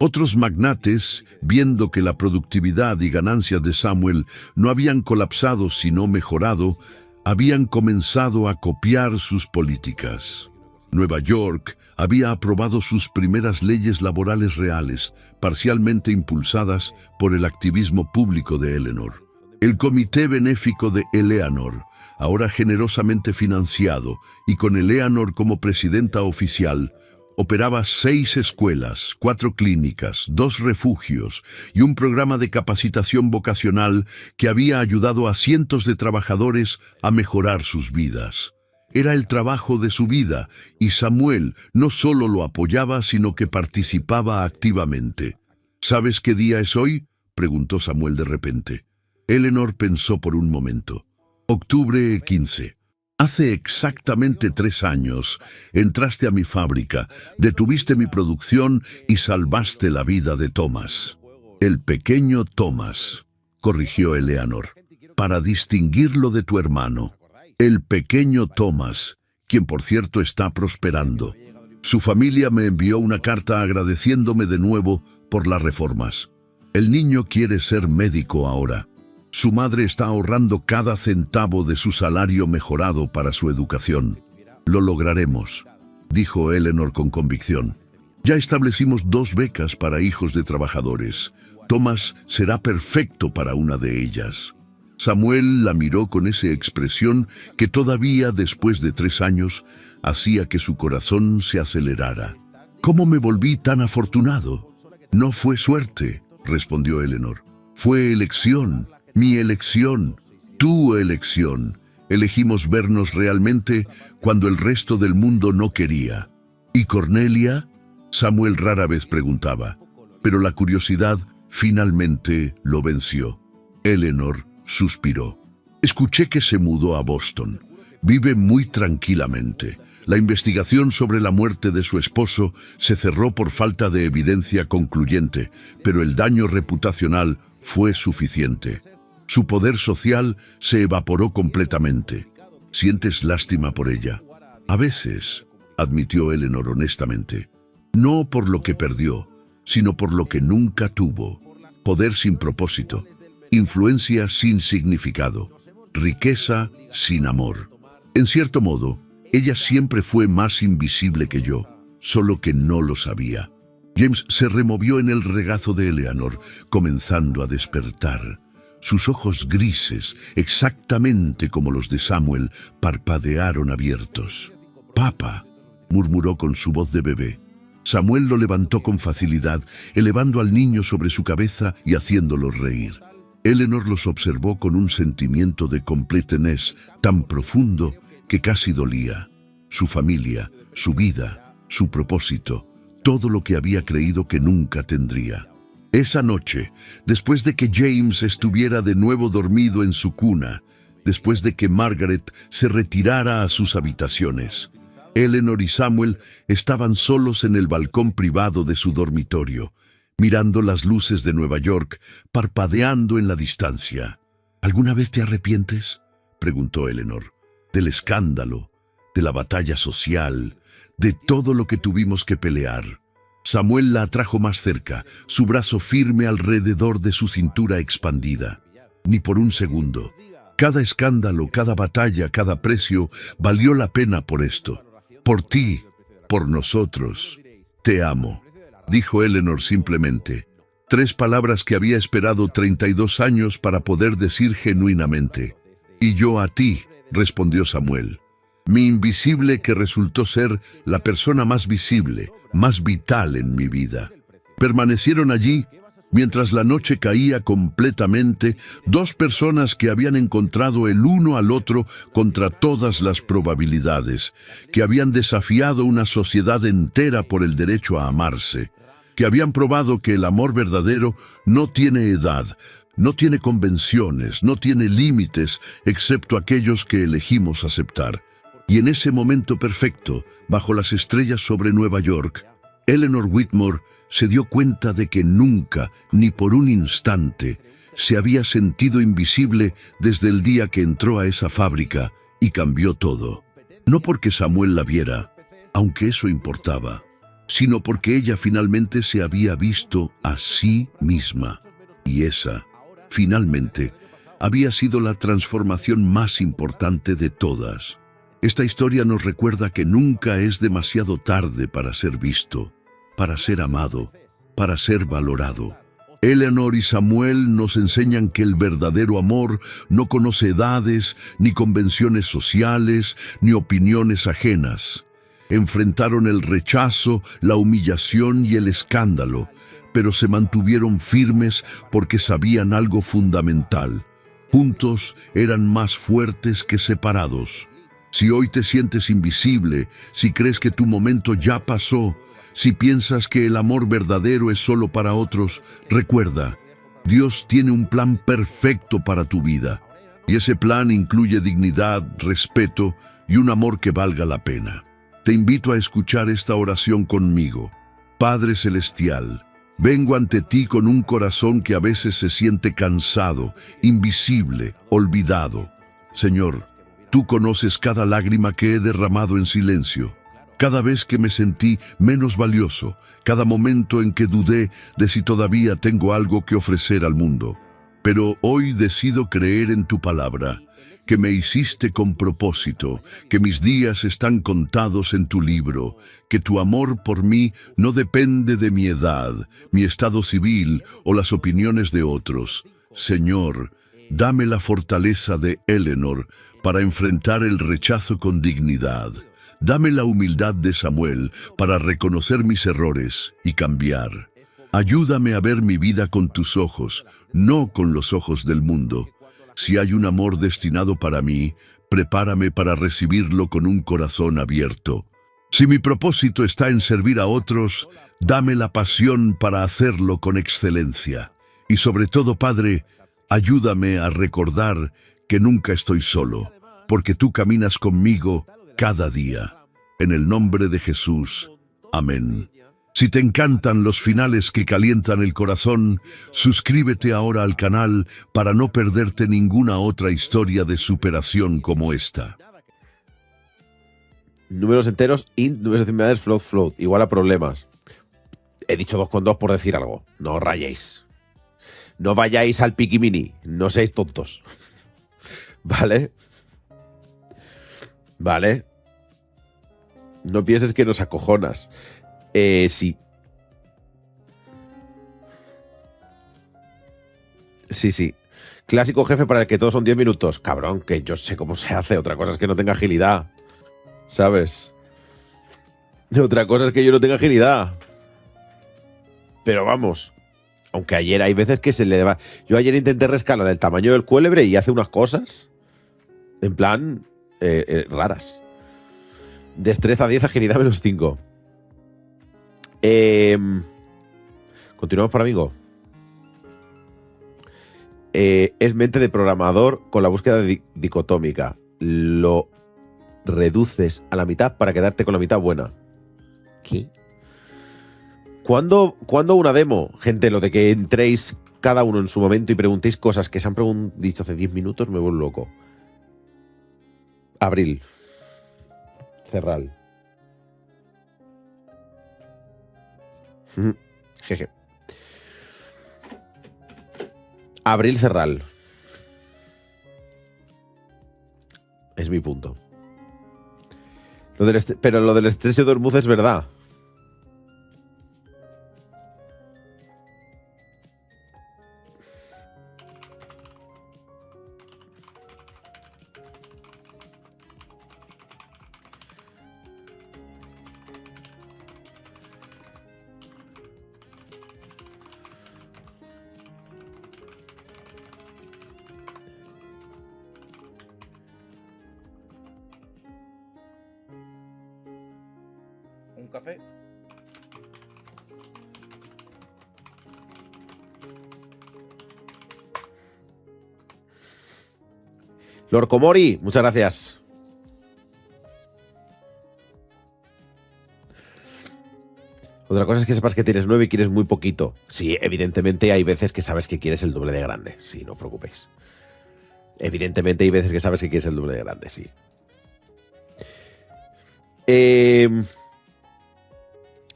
Otros magnates, viendo que la productividad y ganancias de Samuel no habían colapsado sino mejorado, habían comenzado a copiar sus políticas. Nueva York había aprobado sus primeras leyes laborales reales, parcialmente impulsadas por el activismo público de Eleanor. El Comité Benéfico de Eleanor, ahora generosamente financiado y con Eleanor como presidenta oficial, operaba 6 escuelas, 4 clínicas, 2 refugios y un programa de capacitación vocacional que había ayudado a cientos de trabajadores a mejorar sus vidas. Era el trabajo de su vida y Samuel no solo lo apoyaba, sino que participaba activamente. ¿Sabes qué día es hoy?, preguntó Samuel de repente. Eleanor pensó por un momento. Octubre 15. Hace exactamente 3 años entraste a mi fábrica, detuviste mi producción y salvaste la vida de Thomas. El pequeño Thomas, corrigió Eleanor, para distinguirlo de tu hermano. El pequeño Thomas, quien por cierto está prosperando. Su familia me envió una carta agradeciéndome de nuevo por las reformas. El niño quiere ser médico ahora. Su madre está ahorrando cada centavo de su salario mejorado para su educación. Lo lograremos, dijo Eleanor con convicción. Ya establecimos 2 becas para hijos de trabajadores. Thomas será perfecto para una de ellas. Samuel la miró con esa expresión que todavía después de 3 años hacía que su corazón se acelerara. ¿Cómo me volví tan afortunado? No fue suerte, respondió Eleanor. Fue elección. Mi elección, tu elección. Elegimos vernos realmente cuando el resto del mundo no quería. ¿Y Cornelia? Samuel rara vez preguntaba, pero la curiosidad finalmente lo venció. Eleanor suspiró. Escuché que se mudó a Boston. vive muy tranquilamente. La investigación sobre la muerte de su esposo se cerró por falta de evidencia concluyente, pero el daño reputacional fue suficiente. Su poder social se evaporó completamente. ¿Sientes lástima por ella? A veces, admitió Eleanor honestamente. No por lo que perdió, sino por lo que nunca tuvo. Poder sin propósito, influencia sin significado, riqueza sin amor. En cierto modo, ella siempre fue más invisible que yo, solo que no lo sabía. James se removió en el regazo de Eleanor, comenzando a despertar. Sus ojos grises, exactamente como los de Samuel, parpadearon abiertos. «Papá», murmuró con su voz de bebé. Samuel lo levantó con facilidad, elevando al niño sobre su cabeza y haciéndolo reír. Eleanor los observó con un sentimiento de completeness tan profundo que casi dolía. Su familia, su vida, su propósito, todo lo que había creído que nunca tendría. Esa noche, después de que James estuviera de nuevo dormido en su cuna, después de que Margaret se retirara a sus habitaciones, Eleanor y Samuel estaban solos en el balcón privado de su dormitorio, mirando las luces de Nueva York parpadeando en la distancia. ¿Alguna vez te arrepientes?, preguntó Eleanor. Del escándalo, de la batalla social, de todo lo que tuvimos que pelear. Samuel la atrajo más cerca, su brazo firme alrededor de su cintura expandida. Ni por un segundo. Cada escándalo, cada batalla, cada precio valió la pena por esto. Por ti, por nosotros. Te amo, dijo Eleanor simplemente. 3 palabras que había esperado 32 años para poder decir genuinamente. Y yo a ti, respondió Samuel. Mi invisible que resultó ser la persona más visible, más vital en mi vida. Permanecieron allí mientras la noche caía completamente, 2 personas que habían encontrado el uno al otro contra todas las probabilidades, que habían desafiado una sociedad entera por el derecho a amarse, que habían probado que el amor verdadero no tiene edad, no tiene convenciones, no tiene límites, excepto aquellos que elegimos aceptar. Y en ese momento perfecto, bajo las estrellas sobre Nueva York, Eleanor Whitmore se dio cuenta de que nunca, ni por un instante, se había sentido invisible desde el día que entró a esa fábrica y cambió todo. No porque Samuel la viera, aunque eso importaba, sino porque ella finalmente se había visto a sí misma. Y esa, finalmente, había sido la transformación más importante de todas. Esta historia nos recuerda que nunca es demasiado tarde para ser visto, para ser amado, para ser valorado. Eleanor y Samuel nos enseñan que el verdadero amor no conoce edades, ni convenciones sociales, ni opiniones ajenas. Enfrentaron el rechazo, la humillación y el escándalo, pero se mantuvieron firmes porque sabían algo fundamental. Juntos eran más fuertes que separados. Si hoy te sientes invisible, si crees que tu momento ya pasó, si piensas que el amor verdadero es solo para otros, recuerda, Dios tiene un plan perfecto para tu vida. Y ese plan incluye dignidad, respeto y un amor que valga la pena. Te invito a escuchar esta oración conmigo. Padre Celestial, vengo ante ti con un corazón que a veces se siente cansado, invisible, olvidado. Señor, tú conoces cada lágrima que he derramado en silencio, cada vez que me sentí menos valioso, cada momento en que dudé de si todavía tengo algo que ofrecer al mundo. Pero hoy decido creer en tu palabra, que me hiciste con propósito, que mis días están contados en tu libro, que tu amor por mí no depende de mi edad, mi estado civil o las opiniones de otros. Señor, dame la fortaleza de Eleanor para enfrentar el rechazo con dignidad. Dame la humildad de Samuel para reconocer mis errores y cambiar. Ayúdame a ver mi vida con tus ojos, no con los ojos del mundo. Si hay un amor destinado para mí, prepárame para recibirlo con un corazón abierto. Si mi propósito está en servir a otros, dame la pasión para hacerlo con excelencia. Y sobre todo, Padre, ayúdame a recordar que nunca estoy solo, porque tú caminas conmigo cada día. En el nombre de Jesús. Amén. Si te encantan los finales que calientan el corazón, suscríbete ahora al canal para no perderte ninguna otra historia de superación como esta. Números enteros, int, números decimales, float, float. Igual a problemas. He dicho 2 con 2 por decir algo. No os rayéis. No vayáis al piquimini. No seáis tontos. ¿Vale? ¿Vale? No pienses que nos acojonas. Sí. Sí. Clásico jefe para el que todos son 10 minutos. Cabrón, que yo sé cómo se hace. Otra cosa es que no tenga agilidad. ¿Sabes? Otra cosa es que yo no tenga agilidad. Pero vamos. Aunque ayer hay veces que se le va. Yo ayer intenté rescalar el tamaño del cuélebre y hace unas cosas. En plan. Raras. Destreza 10, agilidad menos 5. Continuamos para amigo. Es mente de programador con la búsqueda dicotómica. Lo reduces a la mitad para quedarte con la mitad buena. ¿Qué? ¿Cuándo una demo? Gente, lo de que entréis cada uno en su momento y preguntéis cosas que se han dicho hace 10 minutos me vuelvo loco. Abril. Cerral. Jeje. Abril Cerral. Es mi punto. Pero lo del estresio de Hormuz es verdad. ¿Un café? Lord Komori, muchas gracias. Otra cosa es que sepas que tienes 9 y quieres muy poquito. Sí, evidentemente hay veces que sabes que quieres el doble de grande. Sí, no os preocupéis. Evidentemente hay veces que sabes que quieres el doble de grande, sí.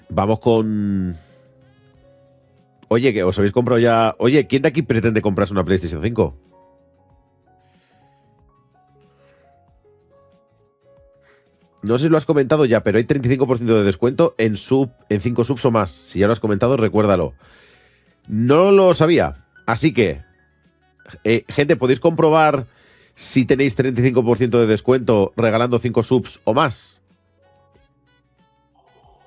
Vamos con... Oye, que os habéis comprado ya... Oye, ¿quién de aquí pretende comprarse una PlayStation 5? No sé si lo has comentado ya, pero hay 35% de descuento en 5 subs o más. Si ya lo has comentado, recuérdalo. No lo sabía. Así que, gente, podéis comprobar si tenéis 35% de descuento regalando 5 subs o más.